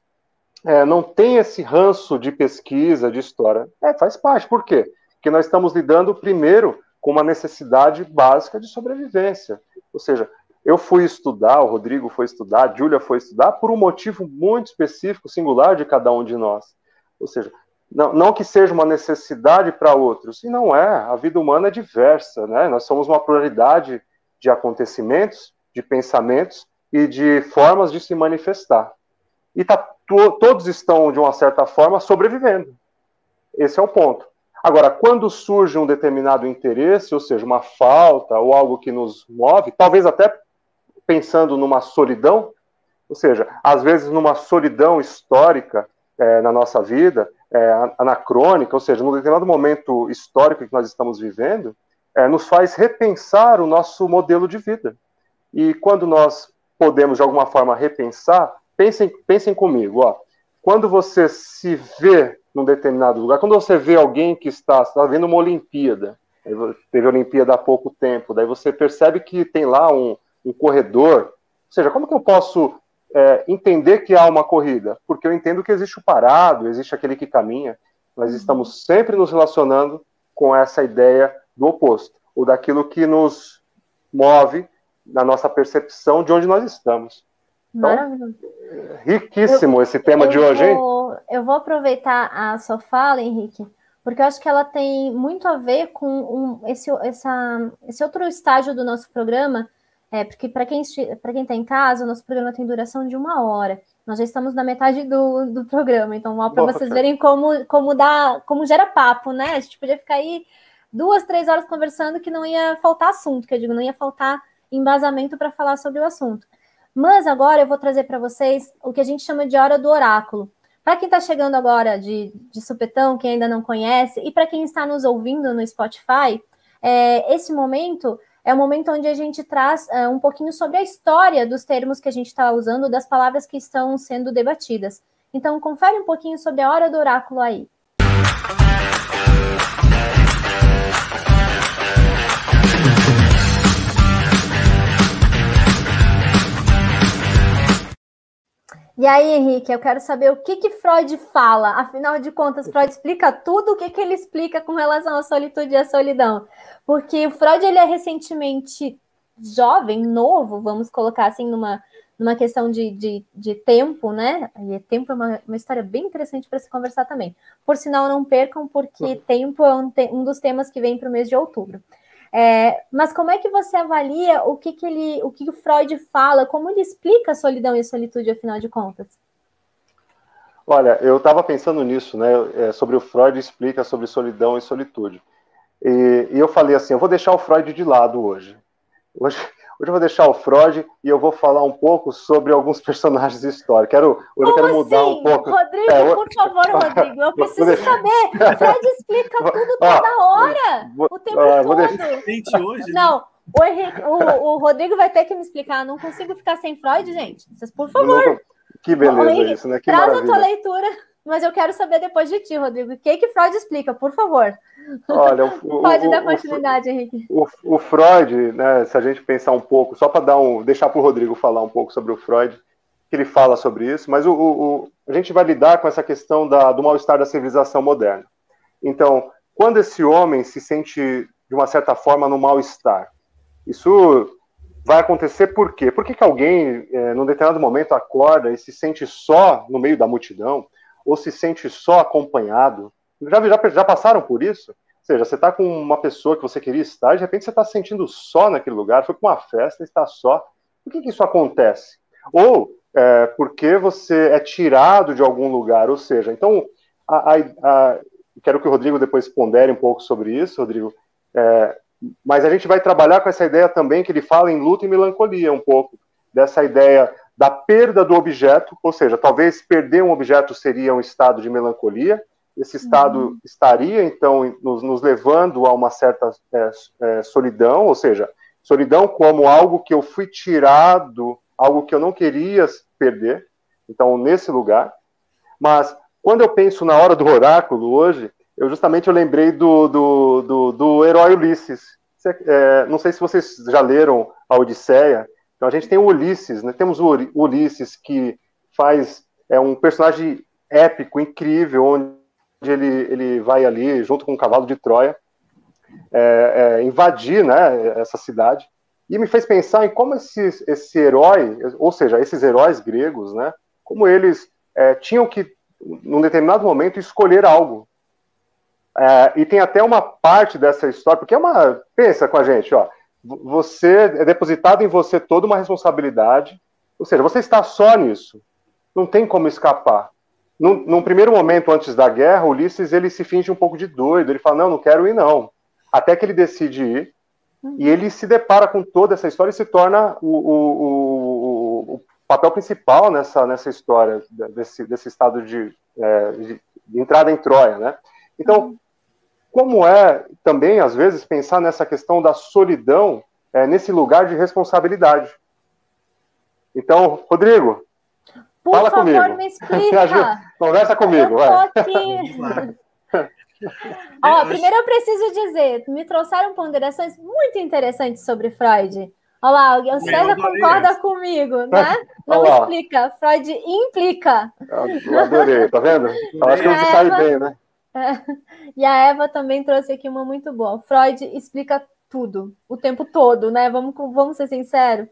não tem esse ranço de pesquisa, de história. Faz parte. Por quê? Porque nós estamos lidando primeiro com uma necessidade básica de sobrevivência. Ou seja, eu fui estudar, o Rodrigo foi estudar, a Júlia foi estudar por um motivo muito específico, singular de cada um de nós. Ou seja, não que seja uma necessidade para outros, e não é. A vida humana é diversa, né? Nós somos uma pluralidade de acontecimentos, de pensamentos e de formas de se manifestar. E todos estão, de uma certa forma, sobrevivendo. Esse é o ponto. Agora, quando surge um determinado interesse, ou seja, uma falta ou algo que nos move, talvez até pensando numa solidão, ou seja, às vezes numa solidão histórica na nossa vida, anacrônica, ou seja, num determinado momento histórico que nós estamos vivendo, nos faz repensar o nosso modelo de vida. E quando nós podemos, de alguma forma, repensar, pensem comigo, quando você se vê num determinado lugar, quando você vê alguém que está vendo uma Olimpíada, teve a Olimpíada há pouco tempo, daí você percebe que tem lá um corredor, ou seja, como que eu posso entender que há uma corrida? Porque eu entendo que existe o parado, existe aquele que caminha, nós estamos sempre nos relacionando com essa ideia do oposto, ou daquilo que nos move na nossa percepção de onde nós estamos. Então, maravilhoso. Riquíssimo esse tema de hoje, hein? Eu vou aproveitar a sua fala, Henrique, porque eu acho que ela tem muito a ver com esse outro estágio do nosso programa, porque para quem está em casa, o nosso programa tem duração de 1 hora. Nós já estamos na metade do programa, então para vocês verem como gera papo, né? A gente podia ficar aí 2, 3 horas conversando que não ia faltar assunto, que eu digo, não ia faltar embasamento para falar sobre o assunto. Mas agora eu vou trazer para vocês o que a gente chama de hora do oráculo. Para quem está chegando agora de supetão, quem ainda não conhece, e para quem está nos ouvindo no Spotify, esse momento é o momento onde a gente traz um pouquinho sobre a história dos termos que a gente está usando, das palavras que estão sendo debatidas. Então, confere um pouquinho sobre a hora do oráculo aí. E aí, Henrique, eu quero saber o que Freud fala. Afinal de contas, Freud explica tudo. O que ele explica com relação à solitude e à solidão? Porque o Freud, ele é recentemente jovem, novo, vamos colocar assim, numa questão de tempo, né? E tempo é uma história bem interessante para se conversar também. Por sinal, não percam, porque tempo é um dos temas que vem para o mês de outubro. Mas como é que você avalia o que o Freud fala, como ele explica a solidão e a solitude, afinal de contas? Olha, eu estava pensando nisso, né? Sobre o Freud explica sobre solidão e solitude. E eu falei assim, eu vou deixar o Freud de lado hoje. Hoje eu vou deixar o Freud e eu vou falar um pouco sobre alguns personagens históricos. Hoje eu quero mudar um pouco. Rodrigo, por favor, Rodrigo, eu preciso saber. Freud explica tudo toda hora, o tempo todo. Gente, hoje, não, o Rodrigo vai ter que me explicar. Não consigo ficar sem Freud, gente. Vocês, por favor. Que beleza isso, né? Que traz maravilha. A tua leitura, mas eu quero saber depois de ti, Rodrigo. O que Freud explica, por favor? Olha, Pode dar continuidade, Henrique. O Freud, né, se a gente pensar um pouco, só para deixar para o Rodrigo falar um pouco sobre o Freud, que ele fala sobre isso, mas a gente vai lidar com essa questão do mal-estar da civilização moderna. Então, quando esse homem se sente, de uma certa forma, no mal-estar, isso vai acontecer por quê? Por que alguém, num determinado momento, acorda e se sente só no meio da multidão, ou se sente só acompanhado? Já passaram por isso? Ou seja, você está com uma pessoa que você queria estar, de repente você está se sentindo só naquele lugar, foi para uma festa e está só. Por que isso acontece? Ou porque você é tirado de algum lugar, ou seja, então, quero que o Rodrigo depois pondere um pouco sobre isso, Rodrigo, mas a gente vai trabalhar com essa ideia também que ele fala em luto e melancolia um pouco, dessa ideia da perda do objeto, ou seja, talvez perder um objeto seria um estado de melancolia, esse estado estaria, então, nos levando a uma certa solidão, ou seja, solidão como algo que eu fui tirado, algo que eu não queria perder, então, nesse lugar. Mas, quando eu penso na hora do oráculo, hoje, eu lembrei do herói Ulisses. Não sei se vocês já leram a Odisseia. Então, a gente tem o Ulisses, né? Temos o Ulisses, que faz um personagem épico, incrível, onde ele vai ali, junto com o cavalo de Troia, invadir, né, essa cidade. E me fez pensar em como esse herói, ou seja, esses heróis gregos, né, como eles tinham que, num determinado momento, escolher algo. E tem até uma parte dessa história, porque pensa com a gente, ó, é depositado em você toda uma responsabilidade, ou seja, você está só nisso, não tem como escapar. Num primeiro momento, antes da guerra, Ulisses ele se finge um pouco de doido, ele fala, não quero ir não, até que ele decide ir, e ele se depara com toda essa história e se torna o papel principal nessa história, desse estado de entrada em Troia, né? Então, como também, às vezes, pensar nessa questão da solidão nesse lugar de responsabilidade. Então, Rodrigo, fala favor, comigo. Me explica. Conversa comigo, vai. Primeiro eu preciso dizer, me trouxeram ponderações muito interessantes sobre Freud. Olha lá, o César concorda comigo, né? Não explica, Freud implica. Eu adorei, tá vendo? Eu acho que eu saí bem, né? E a Eva também trouxe aqui uma muito boa. Freud explica tudo, o tempo todo, né? Vamos ser sinceros.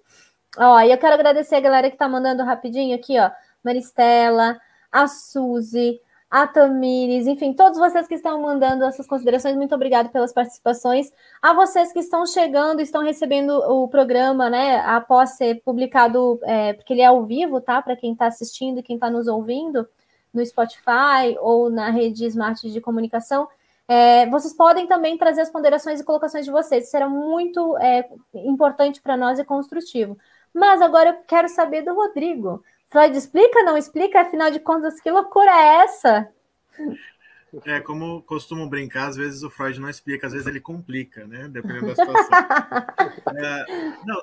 E eu quero agradecer a galera que tá mandando rapidinho aqui, ó. Maristela, a Suzy, a Tamires, enfim, todos vocês que estão mandando essas considerações, muito obrigado pelas participações. A vocês que estão chegando, estão recebendo o programa, né, após ser publicado, porque ele é ao vivo, tá? Para quem está assistindo e quem está nos ouvindo no Spotify ou na rede Smart de comunicação. Vocês podem também trazer as ponderações e colocações de vocês. Isso será muito importante para nós e construtivo. Mas agora eu quero saber do Rodrigo. Freud explica, não explica? Afinal de contas, que loucura é essa? Como costumo brincar, às vezes o Freud não explica, às vezes ele complica, né? Dependendo da situação.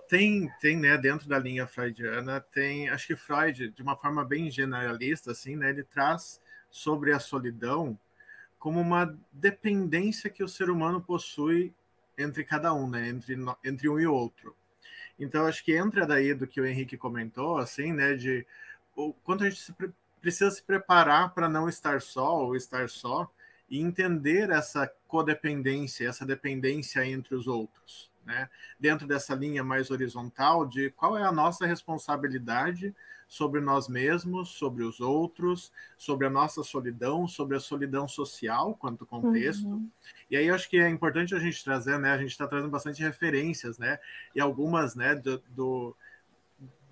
Tem, né, dentro da linha freudiana, acho que Freud, de uma forma bem generalista, assim, né, ele traz sobre a solidão como uma dependência que o ser humano possui entre cada um, né, entre um e outro. Então, acho que entra daí do que o Henrique comentou, assim, né, de o quanto a gente precisa se preparar para não estar só ou estar só e entender essa codependência, essa dependência entre os outros, né? Dentro dessa linha mais horizontal de qual é a nossa responsabilidade sobre nós mesmos, sobre os outros, sobre a nossa solidão, sobre a solidão social quanto contexto. E aí eu acho que é importante a gente trazer, né? A gente está trazendo bastante referências, né? E algumas, né? Do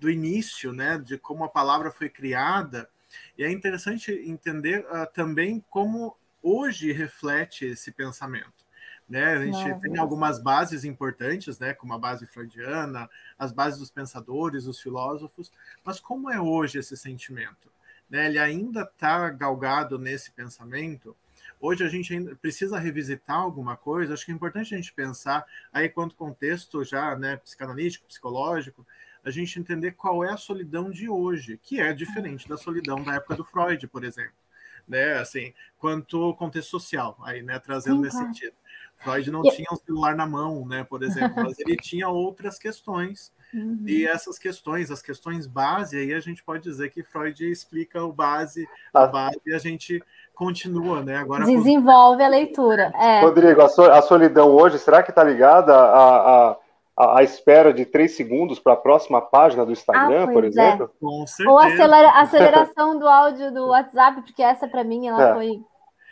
início, né? De como a palavra foi criada. E é interessante entender também como hoje reflete esse pensamento. Né? A gente tem algumas bases importantes, né? Como a base freudiana, as bases dos pensadores, os filósofos, mas como é hoje esse sentimento? Né? Ele ainda está galgado nesse pensamento. Hoje a gente ainda precisa revisitar alguma coisa. Acho que é importante a gente pensar, aí quanto contexto já, né, psicanalítico, psicológico, a gente entender qual é a solidão de hoje, que é diferente da solidão da época do Freud, por exemplo. Né, assim, quanto contexto social, aí, né, trazendo nesse sentido. Freud não tinha um celular na mão, né, por exemplo, mas ele tinha outras questões, e essas questões, as questões base, aí a gente pode dizer que Freud explica o base, a base, e a gente continua, né, agora... Desenvolve a leitura. Rodrigo, a solidão hoje, será que está ligada à espera de 3 segundos para a próxima página do Instagram, por exemplo? Com certeza. Ou a aceleração do áudio do WhatsApp, porque essa para mim ela foi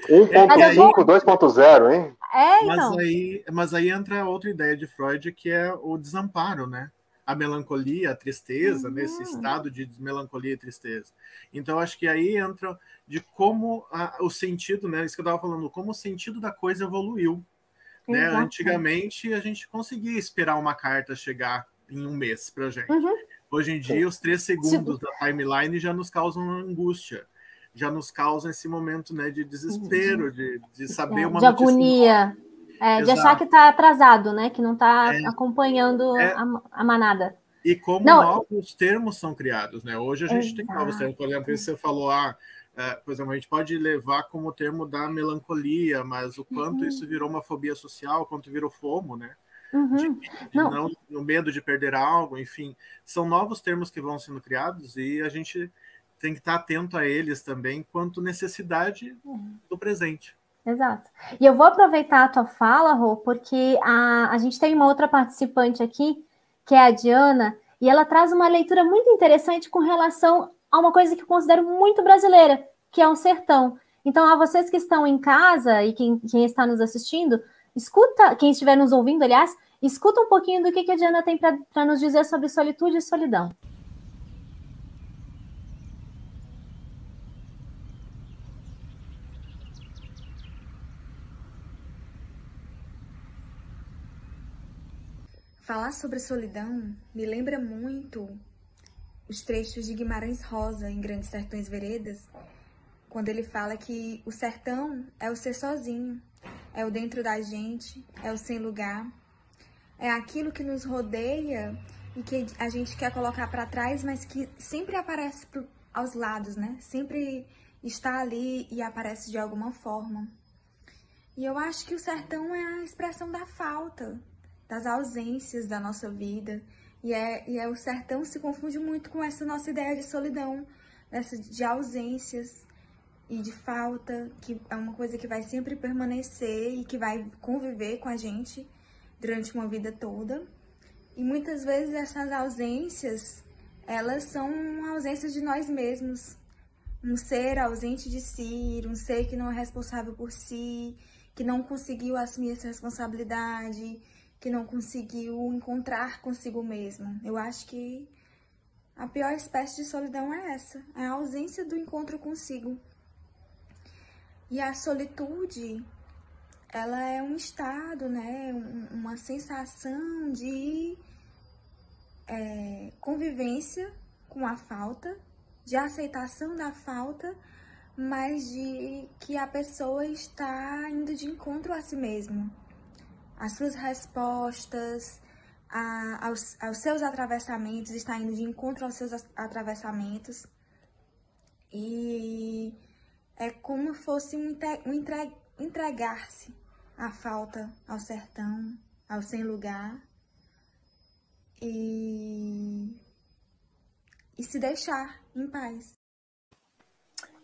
1.5, 2.0, hein? Então. Mas aí entra outra ideia de Freud, que é o desamparo, né? A melancolia, a tristeza, nesse estado de melancolia e tristeza. Então, acho que aí entra de como o sentido, né? Isso que eu estava falando, como o sentido da coisa evoluiu. Né? Antigamente, a gente conseguia esperar uma carta chegar em um mês para a gente. Hoje em dia, os 3 segundos da timeline já nos causam angústia, já nos causam esse momento, né, de desespero, de saber uma de agonia, de achar que está atrasado, né, que não está acompanhando a manada. E como novos termos são criados, né? Hoje a gente tem novos termos, por exemplo, você falou, por exemplo, a gente pode levar como termo da melancolia, mas o quanto isso virou uma fobia social, o quanto virou FOMO, né? No medo de perder algo, enfim, são novos termos que vão sendo criados e a gente tem que estar atento a eles também quanto necessidade do presente. Exato. E eu vou aproveitar a tua fala, Rô, porque a gente tem uma outra participante aqui, que é a Diana, e ela traz uma leitura muito interessante com relação a uma coisa que eu considero muito brasileira, que é um sertão. Então, a vocês que estão em casa e quem está nos assistindo, escuta, quem estiver nos ouvindo, aliás, escuta um pouquinho do que a Diana tem para nos dizer sobre solitude e solidão. Falar sobre solidão me lembra muito os trechos de Guimarães Rosa, em Grandes Sertões Veredas, quando ele fala que o sertão é o ser sozinho, é o dentro da gente, é o sem lugar, é aquilo que nos rodeia e que a gente quer colocar para trás, mas que sempre aparece aos lados, né? Sempre está ali e aparece de alguma forma. E eu acho que o sertão é a expressão da falta, das ausências da nossa vida, e o sertão se confunde muito com essa nossa ideia de solidão, de ausências e de falta, que é uma coisa que vai sempre permanecer e que vai conviver com a gente durante uma vida toda. E muitas vezes essas ausências, elas são ausências de nós mesmos, um ser ausente de si, um ser que não é responsável por si, que não conseguiu assumir essa responsabilidade, que não conseguiu encontrar consigo mesmo. Eu acho que a pior espécie de solidão é essa, é a ausência do encontro consigo. E a solitude, ela é um estado, né, uma sensação de convivência com a falta, de aceitação da falta, mas de que a pessoa está indo de encontro a si mesmo. As suas respostas, aos seus atravessamentos, está indo de encontro aos seus atravessamentos. E é como fosse entregar-se à falta, ao sertão, ao sem lugar. E e se deixar em paz.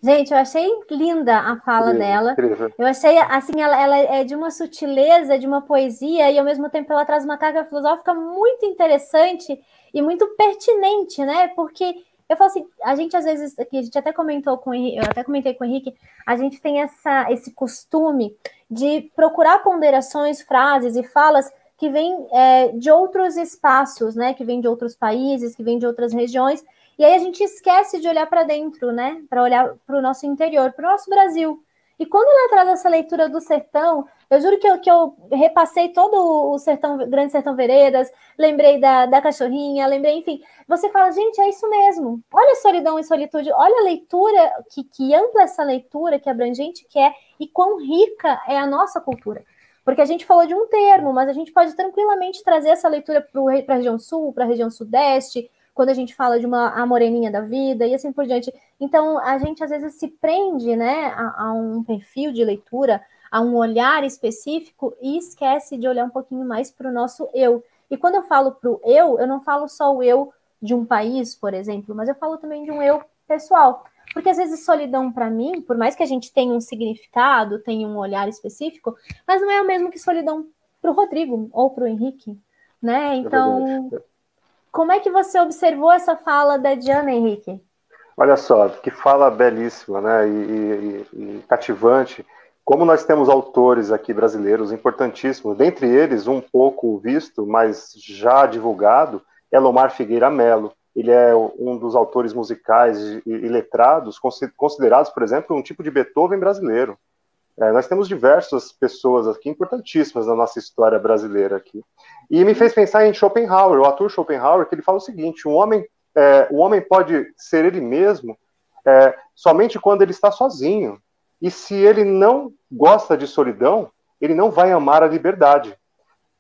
Gente, eu achei linda a fala dela. Eu achei, assim, ela é de uma sutileza, de uma poesia, e ao mesmo tempo ela traz uma carga filosófica muito interessante e muito pertinente, né? Porque eu falo assim, a gente às vezes, aqui, a gente até comentou com o Henrique, eu até comentei com o Henrique, a gente tem esse costume de procurar ponderações, frases e falas que vêm de outros espaços, né? Que vêm de outros países, que vêm de outras regiões. E aí a gente esquece de olhar para dentro, né? Para olhar para o nosso interior, para o nosso Brasil. E quando ela traz essa leitura do sertão, eu juro que eu repassei todo o sertão, Grande Sertão Veredas, lembrei da cachorrinha, lembrei, enfim. Você fala, gente, é isso mesmo. Olha a solidão e solitude, olha a leitura, que ampla essa leitura, que abrangente que é, e quão rica é a nossa cultura. Porque a gente falou de um termo, mas a gente pode tranquilamente trazer essa leitura para a região sul, para a região sudeste, quando a gente fala de a moreninha da vida e assim por diante. Então, a gente às vezes se prende, né, a um perfil de leitura, a um olhar específico e esquece de olhar um pouquinho mais para o nosso eu. E quando eu falo para o eu não falo só o eu de um país, por exemplo, mas eu falo também de um eu pessoal. Porque às vezes solidão para mim, por mais que a gente tenha um significado, tenha um olhar específico, mas não é o mesmo que solidão para o Rodrigo ou para o Henrique, né? Então... Como é que você observou essa fala da Diana, Henrique? Olha só, que fala belíssima, né? E cativante. Como nós temos autores aqui brasileiros importantíssimos, dentre eles, um pouco visto, mas já divulgado, é Lomar Figueira Melo. Ele é um dos autores musicais e letrados, considerados, por exemplo, um tipo de Beethoven brasileiro. Nós temos diversas pessoas aqui importantíssimas na nossa história brasileira aqui. E me fez pensar em Schopenhauer, o Arthur Schopenhauer, que ele fala o seguinte: o homem pode ser ele mesmo somente quando ele está sozinho. E se ele não gosta de solidão, ele não vai amar a liberdade.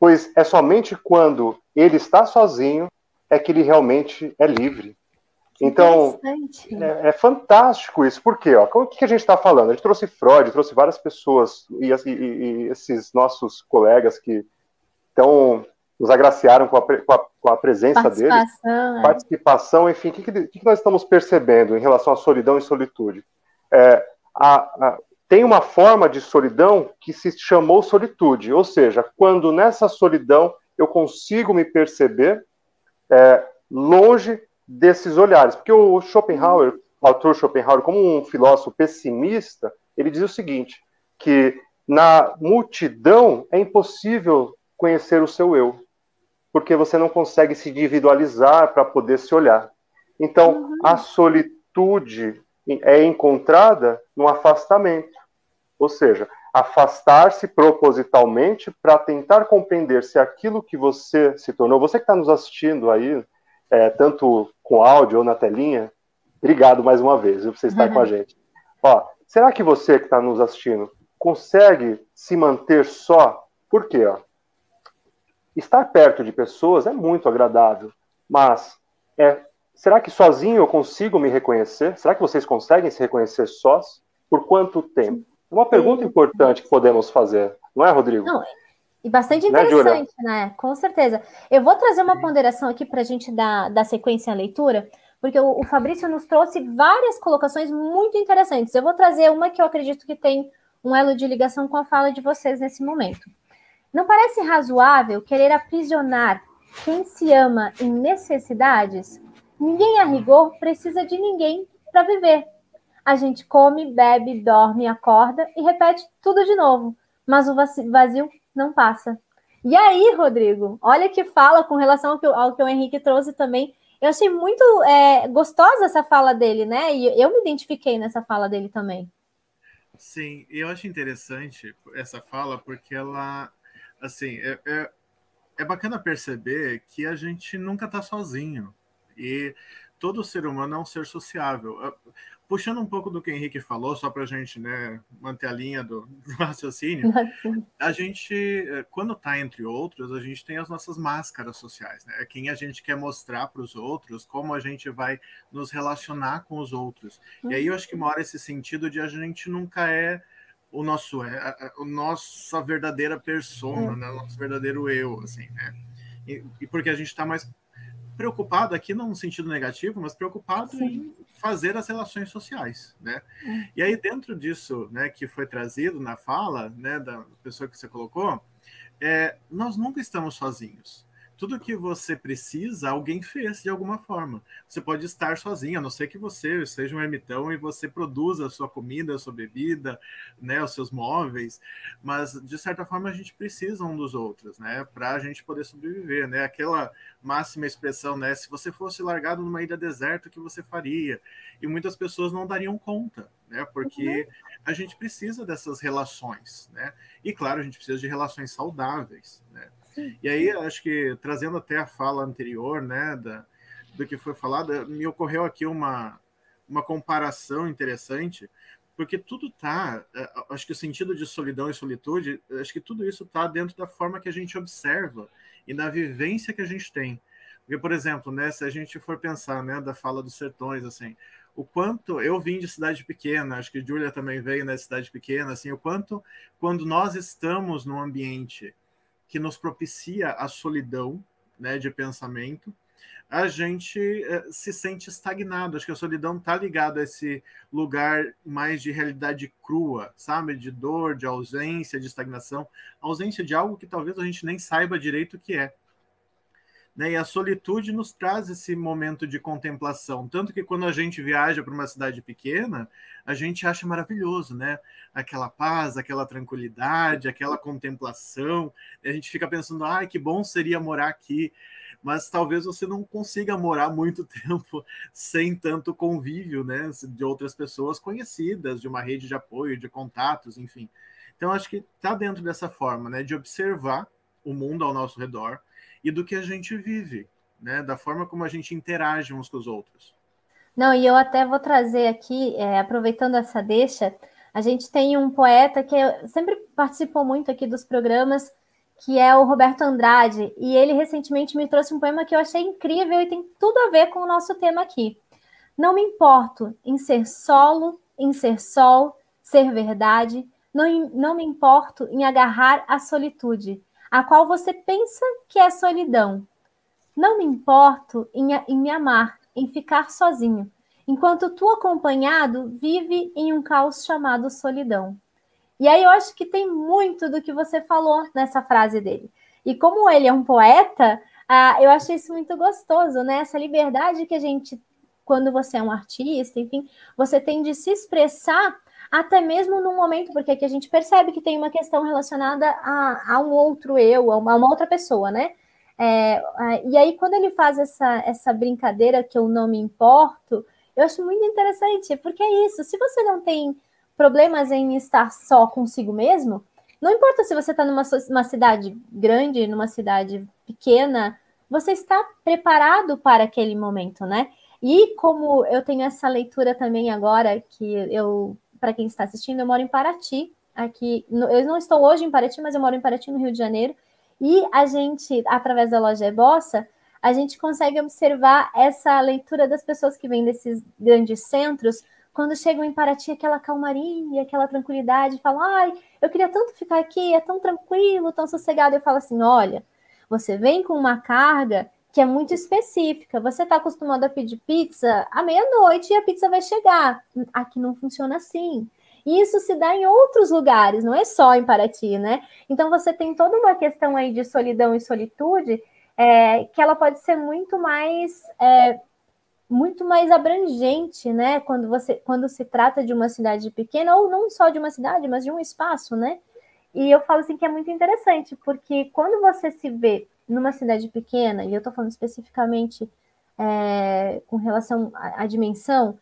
Pois é somente quando ele está sozinho é que ele realmente é livre. Então, é fantástico isso. Por quê? O que a gente está falando? A gente trouxe Freud, trouxe várias pessoas, e esses nossos colegas que nos agraciaram com a presença deles. Participação, enfim. O que nós estamos percebendo em relação à solidão e solitude? Tem uma forma de solidão que se chamou solitude, ou seja, quando nessa solidão eu consigo me perceber longe desses olhares, porque o Schopenhauer, o Arthur Schopenhauer, como um filósofo pessimista, ele diz o seguinte, que na multidão é impossível conhecer o seu eu, porque você não consegue se individualizar para poder se olhar. Então, a solitude é encontrada no afastamento, ou seja, afastar-se propositalmente para tentar compreender se aquilo que você se tornou, você que está nos assistindo aí, tanto com áudio ou na telinha, obrigado mais uma vez, por você estar com a gente. Será que você que está nos assistindo consegue se manter só? Por quê? Estar perto de pessoas é muito agradável, mas será que sozinho eu consigo me reconhecer? Será que vocês conseguem se reconhecer sós? Por quanto tempo? É uma pergunta importante que podemos fazer, não é, Rodrigo? Não, e bastante interessante, né? Com certeza. Eu vou trazer uma ponderação aqui para a gente dar sequência à leitura, porque o Fabrício nos trouxe várias colocações muito interessantes. Eu vou trazer uma que eu acredito que tem um elo de ligação com a fala de vocês nesse momento. Não parece razoável querer aprisionar quem se ama em necessidades? Ninguém, a rigor, precisa de ninguém para viver. A gente come, bebe, dorme, acorda e repete tudo de novo, mas o vazio não passa. E aí, Rodrigo, olha que fala com relação ao que o Henrique trouxe também. Eu achei muito gostosa essa fala dele, né? E eu me identifiquei nessa fala dele também. Sim, eu acho interessante essa fala porque ela, assim, é bacana perceber que a gente nunca está sozinho e todo ser humano é um ser sociável. Puxando um pouco do que o Henrique falou, só para a gente, né, manter a linha do raciocínio, a gente, quando está entre outros, a gente tem as nossas máscaras sociais, né? É quem a gente quer mostrar para os outros, como a gente vai nos relacionar com os outros. E aí eu acho que mora esse sentido de a gente nunca a nossa verdadeira persona, né? O nosso verdadeiro eu, assim, né? E porque a gente está mais preocupado aqui, não no sentido negativo, mas preocupado em fazer as relações sociais, né? E aí, dentro disso, né, que foi trazido na fala, né, da pessoa que você colocou, nós nunca estamos sozinhos. Tudo que você precisa, alguém fez de alguma forma. Você pode estar sozinho, a não ser que você seja um ermitão e você produza a sua comida, a sua bebida, né, os seus móveis, mas de certa forma a gente precisa um dos outros, né, para a gente poder sobreviver, né? Aquela máxima expressão, né, se você fosse largado numa ilha deserta, o que você faria? E muitas pessoas não dariam conta, né, porque a gente precisa dessas relações, né? E claro, a gente precisa de relações saudáveis, né? E aí, acho que, trazendo até a fala anterior, né, do que foi falado, me ocorreu aqui uma comparação interessante, porque tudo está, acho que o sentido de solidão e solitude, acho que tudo isso está dentro da forma que a gente observa e da vivência que a gente tem. Porque, por exemplo, né, se a gente for pensar, né, da fala dos sertões, assim, o quanto eu vim de cidade pequena, acho que Júlia também veio da cidade pequena, assim, o quanto quando nós estamos num ambiente que nos propicia a solidão, né, de pensamento, a gente se sente estagnado. Acho que a solidão está ligada a esse lugar mais de realidade crua, sabe? De dor, de ausência, de estagnação, ausência de algo que talvez a gente nem saiba direito o que é. Né? E a solitude nos traz esse momento de contemplação. Tanto que quando a gente viaja para uma cidade pequena, a gente acha maravilhoso, né? Aquela paz, aquela tranquilidade, aquela contemplação. E a gente fica pensando, ai, que bom seria morar aqui. Mas talvez você não consiga morar muito tempo sem tanto convívio, né? De outras pessoas conhecidas, de uma rede de apoio, de contatos, enfim. Então, acho que está dentro dessa forma, né? De observar o mundo ao nosso redor, e do que a gente vive, né? Da forma como a gente interage uns com os outros. Não, e eu até vou trazer aqui, aproveitando essa deixa, a gente tem um poeta que sempre participou muito aqui dos programas, que é o Roberto Andrade, e ele recentemente me trouxe um poema que eu achei incrível e tem tudo a ver com o nosso tema aqui. Não me importo em ser solo, em ser sol, ser verdade, não me importo em agarrar a solitude, a qual você pensa que é solidão. Não me importo em me amar, em ficar sozinho, enquanto tu acompanhado vive em um caos chamado solidão. E aí eu acho que tem muito do que você falou nessa frase dele. E como ele é um poeta, eu achei isso muito gostoso, né? Essa liberdade que a gente, quando você é um artista, enfim, você tem de se expressar até mesmo num momento, porque aqui a gente percebe que tem uma questão relacionada a um outro eu, a uma outra pessoa, né? E aí, quando ele faz essa brincadeira que eu não me importo, eu acho muito interessante, porque é isso, se você não tem problemas em estar só consigo mesmo, não importa se você está numa cidade grande, numa cidade pequena, você está preparado para aquele momento, né? E como eu tenho essa leitura também agora, que para quem está assistindo, eu moro em Paraty, aqui, eu não estou hoje em Paraty, mas eu moro em Paraty, no Rio de Janeiro, e a gente, através da loja Ebossa, a gente consegue observar essa leitura das pessoas que vêm desses grandes centros, quando chegam em Paraty, aquela calmaria, aquela tranquilidade, falam, ai, eu queria tanto ficar aqui, é tão tranquilo, tão sossegado. Eu falo assim, olha, você vem com uma carga que é muito específica. Você está acostumado a pedir pizza à meia-noite e a pizza vai chegar. Aqui não funciona assim. E isso se dá em outros lugares, não é só em Paraty, né? Então você tem toda uma questão aí de solidão e solitude, que ela pode ser muito mais abrangente, né? Quando se trata de uma cidade pequena, ou não só de uma cidade, mas de um espaço, né? E eu falo assim que é muito interessante, porque quando você se vê numa cidade pequena, e eu estou falando especificamente com relação à dimensão,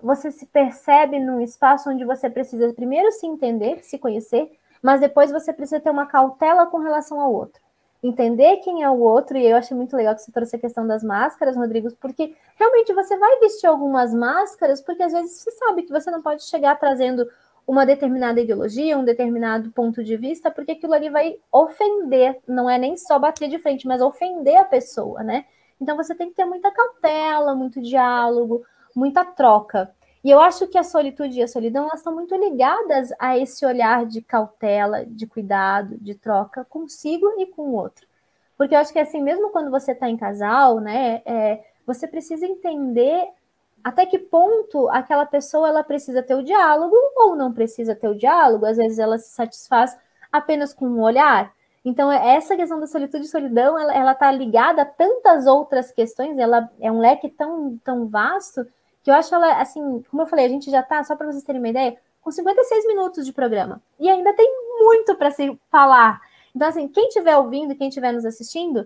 você se percebe num espaço onde você precisa primeiro se entender, se conhecer, mas depois você precisa ter uma cautela com relação ao outro. Entender quem é o outro, e eu achei muito legal que você trouxe a questão das máscaras, Rodrigo, porque realmente você vai vestir algumas máscaras, porque às vezes você sabe que você não pode chegar trazendo uma determinada ideologia, um determinado ponto de vista, porque aquilo ali vai ofender, não é nem só bater de frente, mas ofender a pessoa, né? Então você tem que ter muita cautela, muito diálogo, muita troca. E eu acho que a solitude e a solidão, elas estão muito ligadas a esse olhar de cautela, de cuidado, de troca consigo e com o outro. Porque eu acho que assim, mesmo quando você está em casal, né, você precisa entender até que ponto aquela pessoa ela precisa ter o diálogo ou não precisa ter o diálogo. Às vezes ela se satisfaz apenas com um olhar. Então, essa questão da solitude e solidão, ela está ligada a tantas outras questões, ela é um leque tão vasto, que eu acho ela, assim, como eu falei, a gente já está, só para vocês terem uma ideia, com 56 minutos de programa. E ainda tem muito para se falar. Então, assim, quem estiver ouvindo, quem estiver nos assistindo,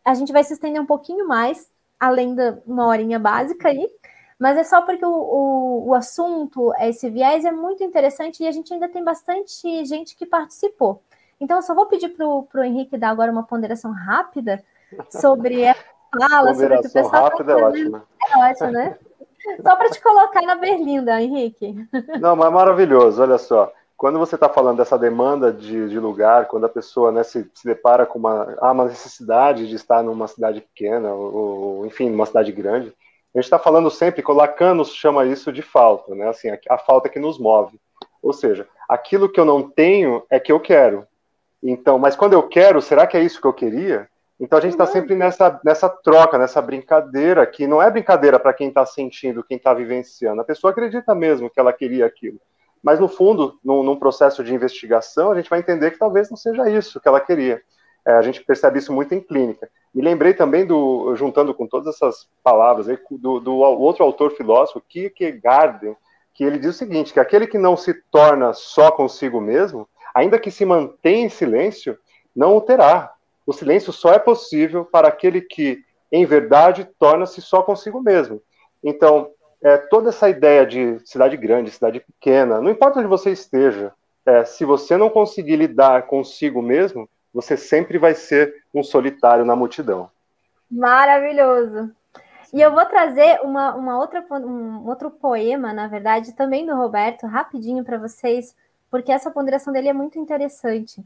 a gente vai se estender um pouquinho mais, além da uma horinha básica aí, mas é só porque o assunto, esse viés é muito interessante e a gente ainda tem bastante gente que participou. Então, eu só vou pedir para o Henrique dar agora uma ponderação rápida sobre essa fala, sobre o que o pessoal rápida é ótima. É ótimo, né? Só para te colocar na berlinda, Henrique. Não, mas maravilhoso, olha só. Quando você está falando dessa demanda de lugar, quando a pessoa, né, se depara com uma necessidade de estar numa cidade pequena, ou enfim, numa cidade grande, a gente está falando sempre, Lacan chama isso de falta, né? Assim, a falta que nos move. Ou seja, aquilo que eu não tenho é que eu quero. Então, mas quando eu quero, será que é isso que eu queria? Então a gente está sempre nessa troca, nessa brincadeira, que não é brincadeira para quem está sentindo, quem está vivenciando. A pessoa acredita mesmo que ela queria aquilo. Mas no fundo, num processo de investigação, a gente vai entender que talvez não seja isso que ela queria. A gente percebe isso muito em clínica. Me lembrei também, juntando com todas essas palavras, aí, do outro autor filósofo, Kierkegaard, que ele diz o seguinte, que aquele que não se torna só consigo mesmo, ainda que se mantenha em silêncio, não o terá. O silêncio só é possível para aquele que, em verdade, torna-se só consigo mesmo. Então, toda essa ideia de cidade grande, cidade pequena, não importa onde você esteja, se você não conseguir lidar consigo mesmo, você sempre vai ser um solitário na multidão. Maravilhoso. E eu vou trazer um outro poema, na verdade, também do Roberto, rapidinho para vocês, porque essa ponderação dele é muito interessante.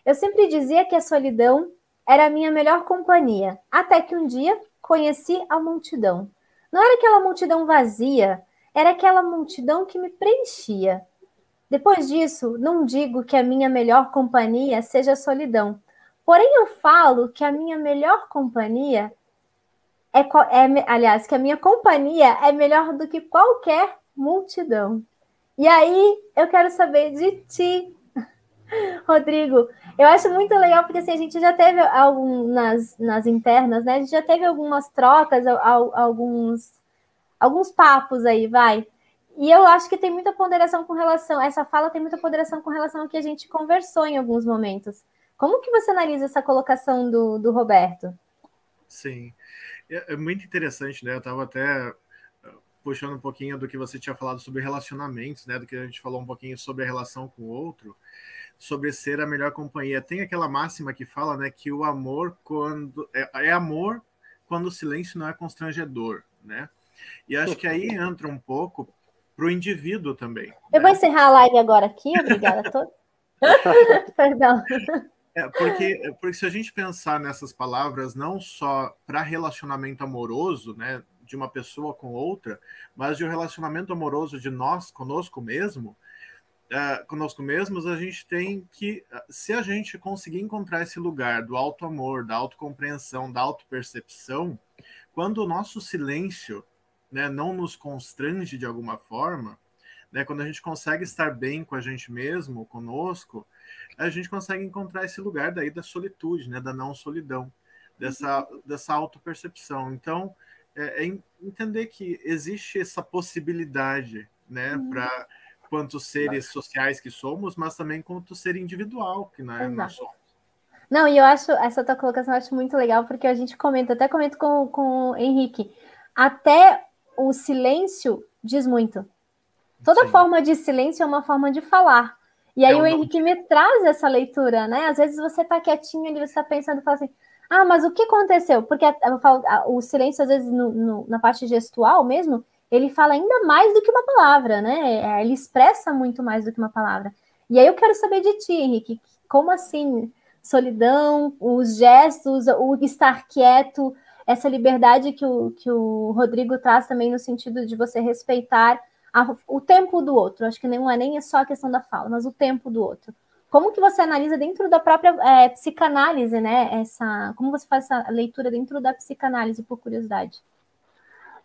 Eu sempre dizia que a solidão era a minha melhor companhia, até que um dia conheci a multidão. Não era aquela multidão vazia, era aquela multidão que me preenchia. Depois disso, não digo que a minha melhor companhia seja a solidão, porém eu falo que a minha melhor companhia aliás, que a minha companhia é melhor do que qualquer multidão. E aí, eu quero saber de ti, Rodrigo. Eu acho muito legal, porque assim, a gente já teve nas internas, né? A gente já teve algumas trocas, alguns papos aí, vai. E eu acho que tem muita ponderação com relação, essa fala tem muita ponderação com relação ao que a gente conversou em alguns momentos. Como que você analisa essa colocação do Roberto? Sim, é muito interessante, né? Eu estava até puxando um pouquinho do que você tinha falado sobre relacionamentos, né? Do que a gente falou um pouquinho sobre a relação com o outro, sobre ser a melhor companhia. Tem aquela máxima que fala, né? Que o amor é amor quando o silêncio não é constrangedor, né? E acho que aí entra um pouco para o indivíduo também. Eu vou encerrar a live agora aqui, obrigada a todos. Perdão. Porque se a gente pensar nessas palavras não só para relacionamento amoroso, né, de uma pessoa com outra, mas de um relacionamento amoroso de nós conosco mesmos, a gente tem que, se a gente conseguir encontrar esse lugar do auto-amor, da autocompreensão, da autopercepção, quando o nosso silêncio, né, não nos constrange de alguma forma, né, quando a gente consegue estar bem com a gente mesmo, conosco, a gente consegue encontrar esse lugar daí da solitude, né, da não solidão, dessa autopercepção. Então, entender que existe essa possibilidade, né, para quanto seres sociais que somos, mas também quanto ser individual que nós somos. Não, e eu acho, essa tua colocação eu acho muito legal, porque a gente até comento com o Henrique, até o silêncio diz muito. Toda Sim. forma de silêncio é uma forma de falar. E aí o Henrique me traz essa leitura, né? Às vezes você tá quietinho ali, você tá pensando e fala assim, mas o que aconteceu? Porque eu falo, o silêncio, às vezes, na parte gestual mesmo, ele fala ainda mais do que uma palavra, né? Ele expressa muito mais do que uma palavra. E aí eu quero saber de ti, Henrique, como assim, solidão, os gestos, o estar quieto, essa liberdade que o Rodrigo traz também no sentido de você respeitar o tempo do outro. Acho que não é nem só a questão da fala, mas o tempo do outro. como que você analisa dentro da própria psicanálise, né? Como você faz essa leitura dentro da psicanálise, por curiosidade?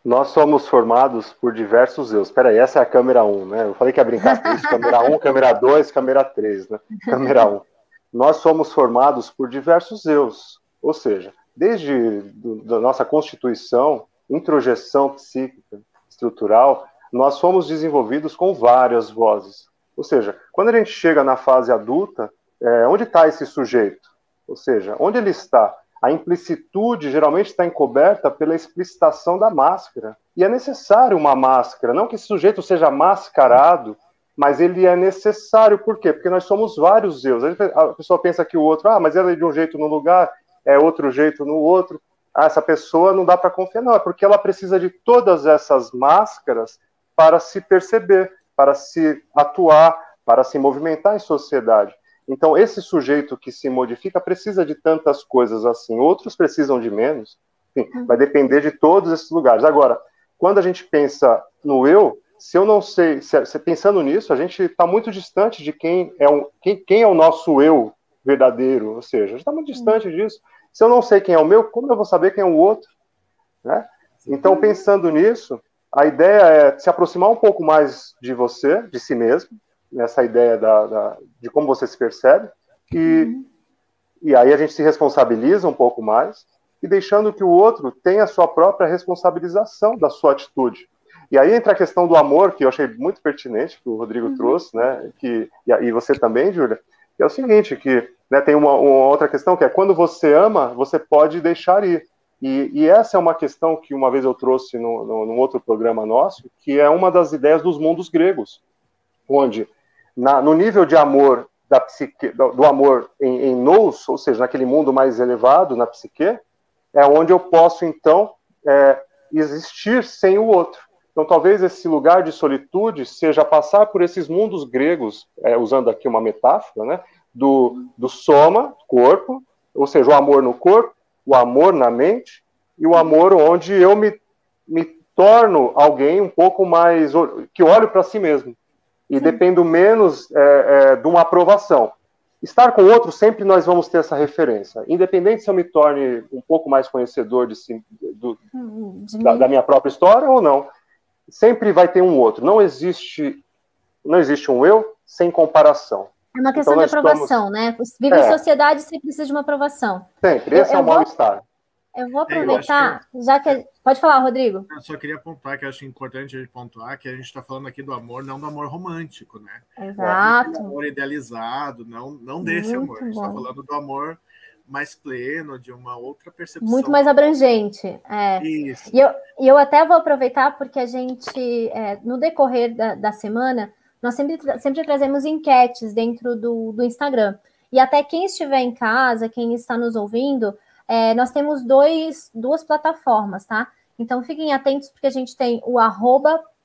Nós somos formados por diversos eus. Espera aí, essa é a câmera 1, né? Eu falei que ia brincar com isso, câmera 1, câmera 2, câmera 3, né? Câmera 1. Nós somos formados por diversos eus, ou seja, desde da nossa constituição, introjeção psíquica, estrutural, nós fomos desenvolvidos com várias vozes. Ou seja, quando a gente chega na fase adulta, onde está esse sujeito? Ou seja, onde ele está? A implicitude geralmente está encoberta pela explicitação da máscara. E é necessário uma máscara, não que esse sujeito seja mascarado, mas ele é necessário. Por quê? Porque nós somos vários eus. A pessoa pensa que o outro, mas ela é de um jeito num lugar, é outro jeito no outro. Essa pessoa não dá para confiar. Não, é porque ela precisa de todas essas máscaras para se perceber, para se atuar, para se movimentar em sociedade. Então, esse sujeito que se modifica precisa de tantas coisas assim. Outros precisam de menos. Enfim, vai depender de todos esses lugares. Agora, quando a gente pensa no eu, se eu não sei, pensando nisso, a gente está muito distante de quem é o nosso eu verdadeiro. Ou seja, a gente está muito distante disso. Se eu não sei quem é o meu, como eu vou saber quem é o outro? Né? Então, pensando nisso, a ideia é se aproximar um pouco mais de você, de si mesmo, nessa ideia de como você se percebe, e aí a gente se responsabiliza um pouco mais, e deixando que o outro tenha a sua própria responsabilização da sua atitude. E aí entra a questão do amor, que eu achei muito pertinente, que o Rodrigo trouxe, né, e você também, Júlia, que é o seguinte, que né, tem uma outra questão, que é quando você ama, você pode deixar ir. E essa é uma questão que uma vez eu trouxe num outro programa nosso, que é uma das ideias dos mundos gregos, onde no nível de amor da psique, do amor em nous, ou seja, naquele mundo mais elevado, na psique, é onde eu posso, então, existir sem o outro. Então, talvez esse lugar de solitude seja passar por esses mundos gregos, usando aqui uma metáfora, né, do soma, corpo, ou seja, o amor no corpo, o amor na mente, e o amor onde eu me torno alguém um pouco mais, que olho para si mesmo. E dependo menos de uma aprovação. Estar com o outro, sempre nós vamos ter essa referência. Independente se eu me torne um pouco mais conhecedor da minha própria história ou não. Sempre vai ter um outro. Não existe um eu sem comparação. É uma questão de aprovação, né? Vive em sociedade, você precisa de uma aprovação. Sempre. Esse é o mal-estar. Eu vou aproveitar, já que... Pode falar, Rodrigo. Eu só queria pontuar, que eu acho importante a gente pontuar, que a gente está falando aqui do amor, não do amor romântico, né? Exato. Do amor idealizado, não desse amor. A gente está falando do amor mais pleno, de uma outra percepção. Muito mais abrangente. Isso. E eu até vou aproveitar, porque a gente, no decorrer da semana, nós sempre trazemos enquetes dentro do Instagram. E até quem estiver em casa, quem está nos ouvindo... nós temos duas plataformas, tá? Então, fiquem atentos, porque a gente tem o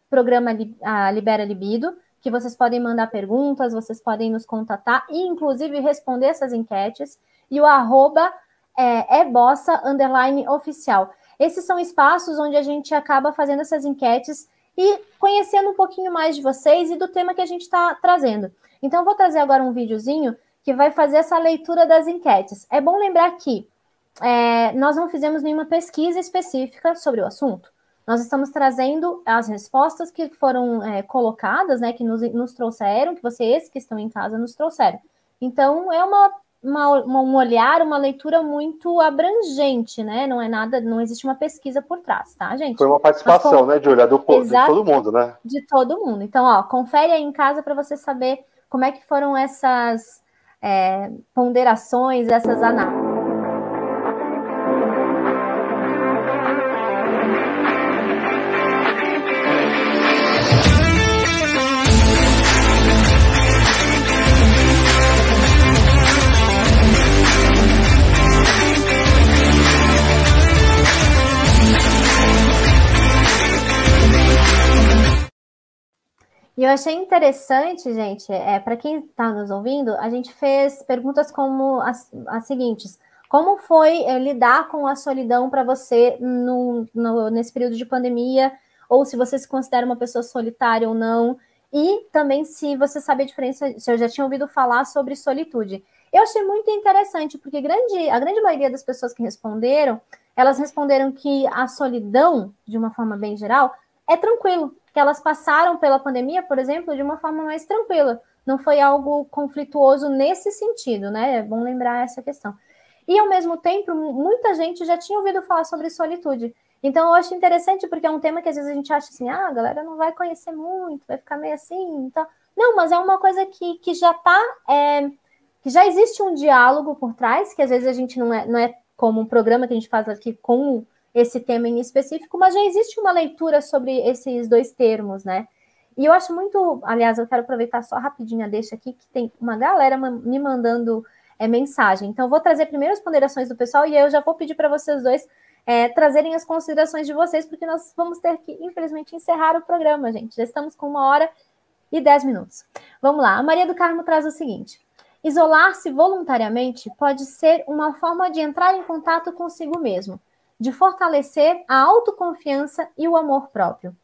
@programa Libera Libido, que vocês podem mandar perguntas, vocês podem nos contatar e, inclusive, responder essas enquetes. E o @ebossa_oficial. Esses são espaços onde a gente acaba fazendo essas enquetes e conhecendo um pouquinho mais de vocês e do tema que a gente está trazendo. Então, eu vou trazer agora um videozinho que vai fazer essa leitura das enquetes. É bom lembrar que nós não fizemos nenhuma pesquisa específica sobre o assunto. Nós estamos trazendo as respostas que foram colocadas, né, que nos trouxeram, que vocês que estão em casa nos trouxeram. Então, é um olhar, uma leitura muito abrangente, né? Não é nada, não existe uma pesquisa por trás, tá, gente? Foi uma participação, né, Júlia, de todo mundo, né? De todo mundo. Então, confere aí em casa para você saber como é que foram essas ponderações, essas análises. E eu achei interessante, gente, para quem está nos ouvindo, a gente fez perguntas como as seguintes. Como foi lidar com a solidão para você nesse período de pandemia? Ou se você se considera uma pessoa solitária ou não? e também se você sabe a diferença, se eu já tinha ouvido falar sobre solitude. Eu achei muito interessante, porque a grande maioria das pessoas que responderam, elas responderam que a solidão, de uma forma bem geral, é tranquilo, que elas passaram pela pandemia, por exemplo, de uma forma mais tranquila. Não foi algo conflituoso nesse sentido, né? É bom lembrar essa questão. E, ao mesmo tempo, muita gente já tinha ouvido falar sobre solitude. Então, eu acho interessante, porque é um tema que às vezes a gente acha assim, a galera não vai conhecer muito, vai ficar meio assim, então... Não, mas é uma coisa que já está... que já existe um diálogo por trás, que às vezes a gente não é como um programa que a gente faz aqui com esse tema em específico, mas já existe uma leitura sobre esses dois termos, né? E eu acho muito... Aliás, eu quero aproveitar só rapidinho a deixa aqui, que tem uma galera me mandando mensagem. Então, eu vou trazer primeiro as ponderações do pessoal e aí eu já vou pedir para vocês dois trazerem as considerações de vocês, porque nós vamos ter que, infelizmente, encerrar o programa, gente. Já estamos com 1h10. Vamos lá. A Maria do Carmo traz o seguinte: isolar-se voluntariamente pode ser uma forma de entrar em contato consigo mesmo, de fortalecer a autoconfiança e o amor próprio.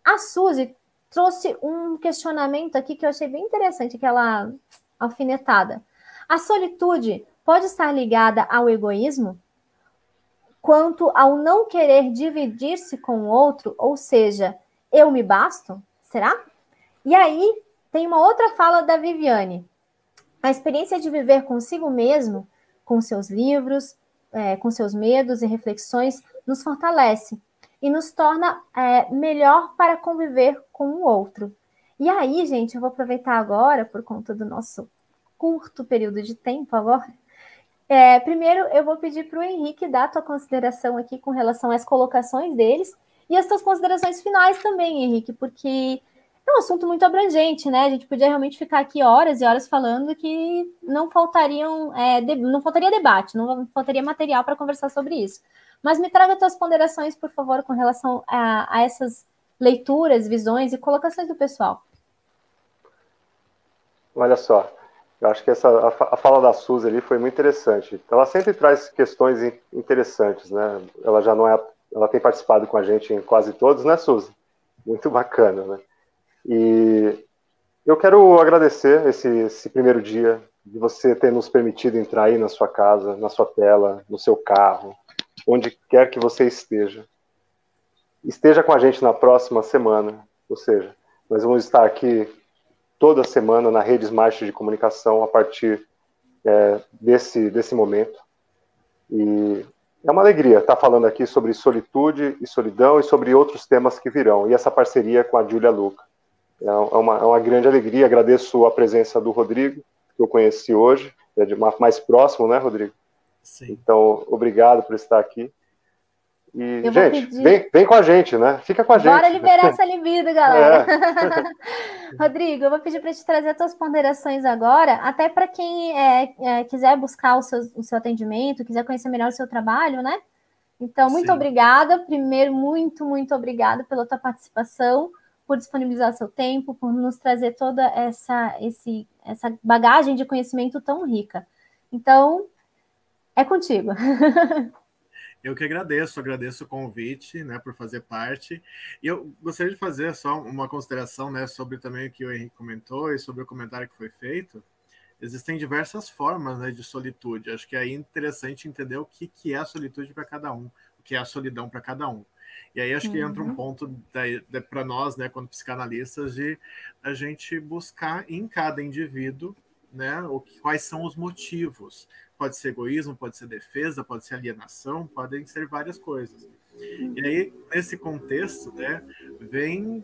A Suzy trouxe um questionamento aqui que eu achei bem interessante, aquela alfinetada. A solitude pode estar ligada ao egoísmo, quanto ao não querer dividir-se com o outro, ou seja, eu me basto? Será? E aí, tem uma outra fala da Viviane. A experiência de viver consigo mesmo, com seus livros, com seus medos e reflexões, nos fortalece e nos torna melhor para conviver com o outro. E aí, gente, eu vou aproveitar agora, por conta do nosso curto período de tempo agora. Primeiro, eu vou pedir para o Henrique dar a tua consideração aqui com relação às colocações deles e as tuas considerações finais também, Henrique, porque é um assunto muito abrangente, né? A gente podia realmente ficar aqui horas e horas falando que não faltaria debate, não faltaria material para conversar sobre isso. Mas me traga tuas ponderações, por favor, com relação a essas leituras, visões e colocações do pessoal. Olha só, eu acho que a fala da Suzy ali foi muito interessante. Ela sempre traz questões interessantes, né? Ela já não ela tem participado com a gente em quase todos, né, Suzy? Muito bacana, né? E eu quero agradecer esse primeiro dia de você ter nos permitido entrar aí na sua casa, na sua tela, no seu carro, onde quer que você esteja. Esteja com a gente na próxima semana, ou seja, nós vamos estar aqui toda semana na Rede Smart de Comunicação a partir desse momento. E é uma alegria estar falando aqui sobre solitude e solidão e sobre outros temas que virão. E essa parceria com a Júlia Luca. É uma grande alegria. Agradeço a presença do Rodrigo, que eu conheci hoje. É mais próximo, né, Rodrigo? Sim. Então, obrigado por estar aqui. E, eu gente, vem com a gente, né? Fica com a gente. Bora liberar essa libido, galera. Rodrigo, eu vou pedir para te trazer as tuas ponderações agora, até para quem quiser buscar o seu atendimento, quiser conhecer melhor o seu trabalho, né? Então, muito obrigada. Primeiro, muito, muito obrigada pela tua participação, por disponibilizar seu tempo, por nos trazer toda essa bagagem de conhecimento tão rica. Então, é contigo. Eu que agradeço o convite, né, por fazer parte. E eu gostaria de fazer só uma consideração, né, sobre também o que o Henrique comentou e sobre o comentário que foi feito. Existem diversas formas, né, de solitude. Acho que é interessante entender o que é a solitude para cada um, o que é a solidão para cada um. E aí acho que entra um ponto para nós, né, quando psicanalistas, de a gente buscar em cada indivíduo, né, quais são os motivos. Pode ser egoísmo, pode ser defesa, pode ser alienação, podem ser várias coisas. E aí, nesse contexto, né, vem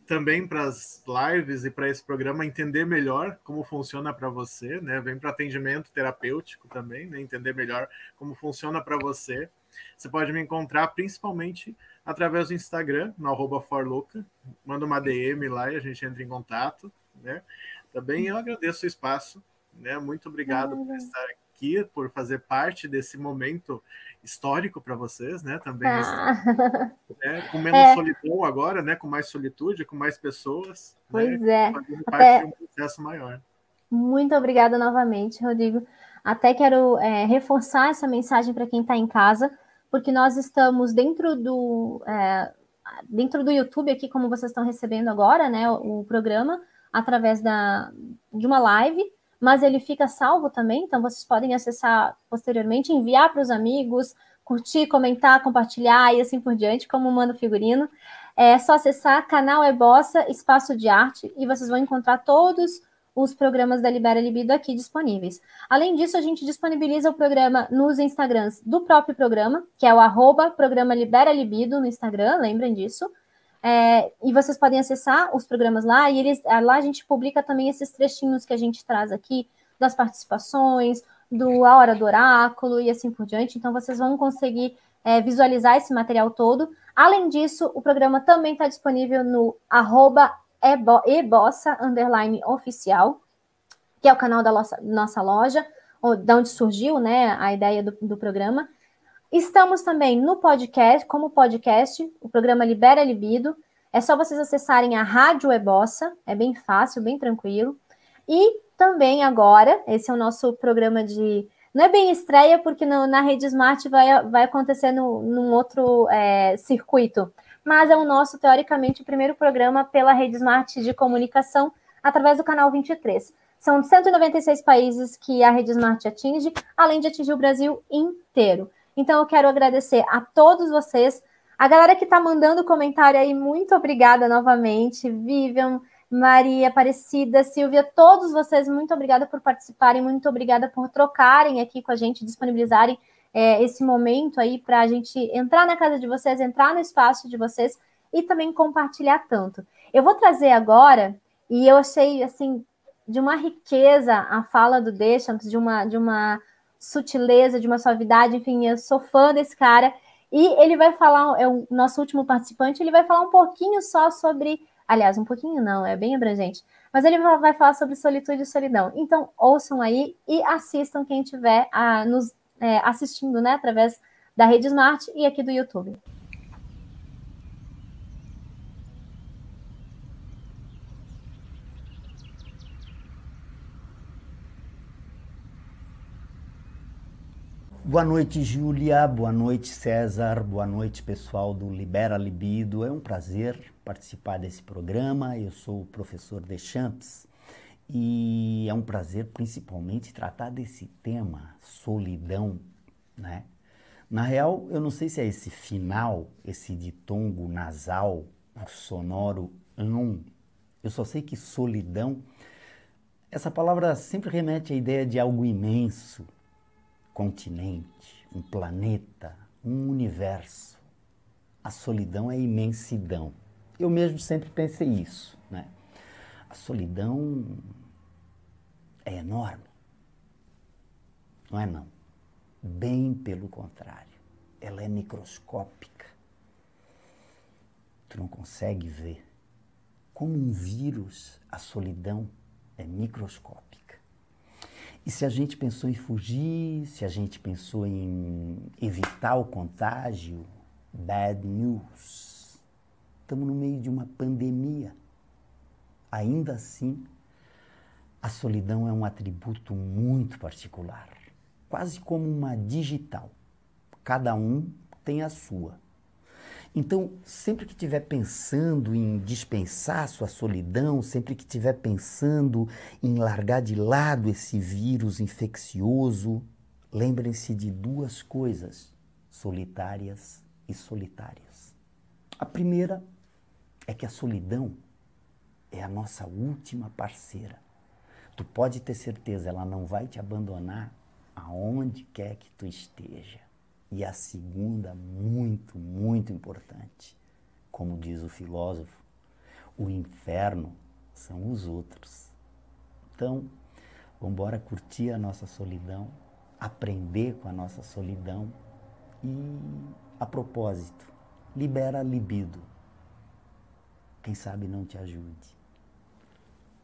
também para as lives e para esse programa entender melhor como funciona para você, né? Vem para atendimento terapêutico também, né? Entender melhor como funciona para você. Você pode me encontrar principalmente através do Instagram, no @forluca. Manda uma DM lá e a gente entra em contato, né? Também eu agradeço o espaço, né? Muito obrigado por estar aqui, por fazer parte desse momento histórico para vocês, né? Também né? Com menos solidão agora, né? Com mais solitude, com mais pessoas. Pois né? Fazendo parte de um processo maior. Muito obrigada novamente, Rodrigo. Até quero reforçar essa mensagem para quem está em casa, porque nós estamos dentro dentro do YouTube aqui, como vocês estão recebendo agora, né, o programa, através de uma live, mas ele fica salvo também, então vocês podem acessar posteriormente, enviar para os amigos, curtir, comentar, compartilhar e assim por diante, como o Mano Figurino. É só acessar canal Bossa, Espaço de Arte, e vocês vão encontrar todos os programas da Libera Libido aqui disponíveis. Além disso, a gente disponibiliza o programa nos Instagrams do próprio programa, que é o @programa Libera Libido no Instagram, lembrem disso. E vocês podem acessar os programas lá, e lá a gente publica também esses trechinhos que a gente traz aqui, das participações, A Hora do Oráculo e assim por diante. Então, vocês vão conseguir visualizar esse material todo. Além disso, o programa também está disponível no @ebossa_oficial, que é o canal da nossa loja, de onde surgiu, né, a ideia do programa. Estamos também no podcast, como podcast, o programa Libera Libido. É só vocês acessarem a Rádio Ebossa, é bem fácil, bem tranquilo. E também agora, esse é o nosso programa de... Não é bem estreia, porque na Rede Smart vai acontecer num outro circuito, mas é o nosso, teoricamente, primeiro programa pela Rede Smart de comunicação, através do canal 23. São 196 países que a Rede Smart atinge, além de atingir o Brasil inteiro. Então, eu quero agradecer a todos vocês. A galera que está mandando comentário aí, muito obrigada novamente. Vivian, Maria, Aparecida, Silvia, todos vocês, muito obrigada por participarem, muito obrigada por trocarem aqui com a gente, disponibilizarem esse momento aí para a gente entrar na casa de vocês, entrar no espaço de vocês e também compartilhar tanto. Eu vou trazer agora, e eu achei, assim, de uma riqueza a fala do Deschamps, de uma sutileza, de uma suavidade, enfim, eu sou fã desse cara, e ele vai falar, é o nosso último participante, ele vai falar um pouquinho só sobre, aliás, um pouquinho não, é bem abrangente, mas ele vai falar sobre solitude e solidão. Então, ouçam aí e assistam quem estiver nos assistindo, né, através da Rede Smart e aqui do YouTube. Boa noite, Júlia. Boa noite, César. Boa noite, pessoal do Libera Libido. É um prazer participar desse programa. Eu sou o professor Deschamps e é um prazer, principalmente, tratar desse tema, solidão, né? Na real, eu não sei se é esse final, esse ditongo nasal, sonoro, eu só sei que solidão, essa palavra sempre remete à ideia de algo imenso, continente, um planeta, um universo. A solidão é imensidão. Eu mesmo sempre pensei isso, né? A solidão é enorme. Não é não. Bem pelo contrário. Ela é microscópica. Tu não consegue ver. Como um vírus, a solidão é microscópica. E se a gente pensou em fugir, se a gente pensou em evitar o contágio, bad news. Estamos no meio de uma pandemia. Ainda assim, a solidão é um atributo muito particular, quase como uma digital. Cada um tem a sua. Então, sempre que estiver pensando em dispensar sua solidão, sempre que estiver pensando em largar de lado esse vírus infeccioso, lembrem-se de duas coisas, solitárias e solitários. A primeira é que a solidão é a nossa última parceira. Tu pode ter certeza, ela não vai te abandonar aonde quer que tu esteja. E a segunda, muito, muito importante, como diz o filósofo, o inferno são os outros. Então, vamos embora curtir a nossa solidão, aprender com a nossa solidão e, a propósito, libera libido. Quem sabe não te ajude.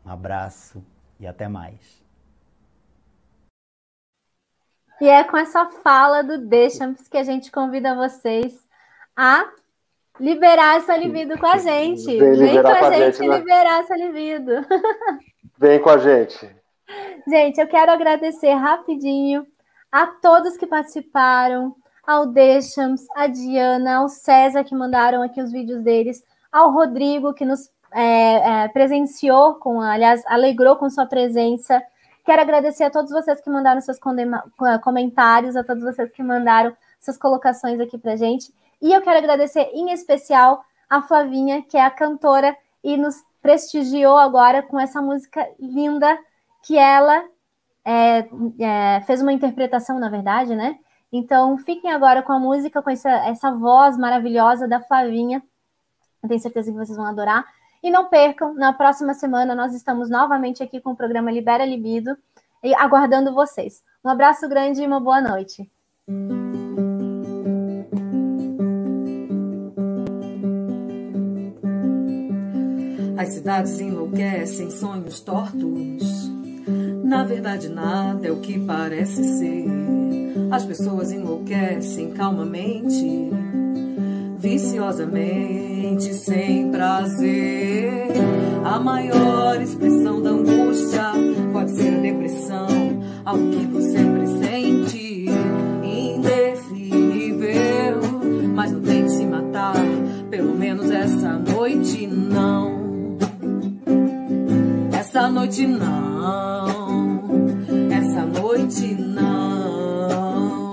Um abraço e até mais. E é com essa fala do Deschamps que a gente convida vocês a liberar essa libido com a gente. Vem com a gente liberar essa libido. Vem com a gente. Gente, eu quero agradecer rapidinho a todos que participaram, ao Deschamps, a Diana, ao César, que mandaram aqui os vídeos deles, ao Rodrigo, que nos presenciou, aliás, alegrou com sua presença. Quero agradecer a todos vocês que mandaram seus comentários, a todos vocês que mandaram suas colocações aqui pra gente. E eu quero agradecer em especial a Flavinha, que é a cantora e nos prestigiou agora com essa música linda que ela fez uma interpretação, na verdade, né? Então, fiquem agora com a música, com essa voz maravilhosa da Flavinha. Eu tenho certeza que vocês vão adorar. E não percam, na próxima semana nós estamos novamente aqui com o programa Libera Libido, e aguardando vocês. Um abraço grande e uma boa noite. As cidades enlouquecem, sonhos tortos. Na verdade, nada é o que parece ser. As pessoas enlouquecem calmamente, viciosamente, sem prazer. A maior expressão da angústia pode ser a depressão, algo que você pressente, indefinível. Mas não tente se matar, pelo menos essa noite não. Essa noite não, essa noite não,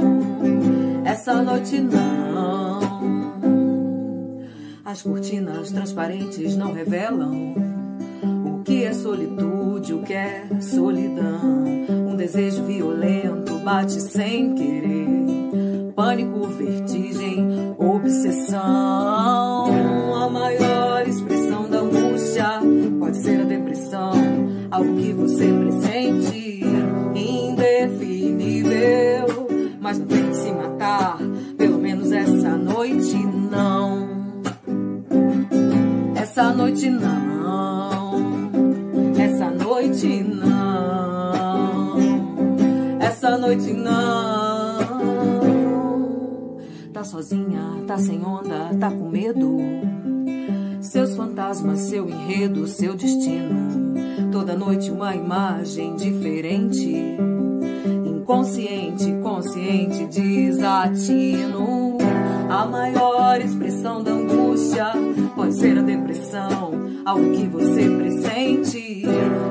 essa noite não. As cortinas transparentes não revelam o que é solitude, o que é solidão. Um desejo violento bate sem querer, pânico, vertigem, obsessão. A maior expressão da angústia pode ser a depressão, algo que você pressente, indefinível. Mas não tem que se matar, pelo menos essa noite não. Essa noite não, essa noite não, essa noite não. Tá sozinha, tá sem onda, tá com medo. Seus fantasmas, seu enredo, seu destino. Toda noite uma imagem diferente. Inconsciente, consciente, desatino. A maior expressão da angústia pode ser a depressão, algo que você pressente,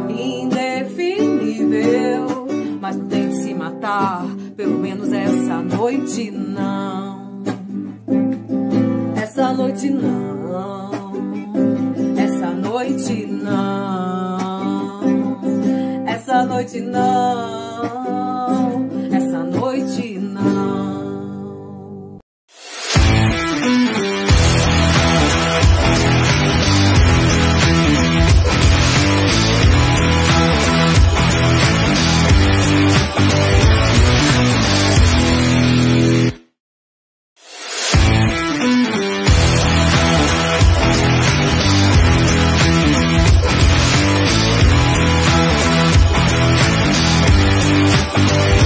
indefinível. Mas não tem que se matar, pelo menos essa noite não. Essa noite não, essa noite não, essa noite não.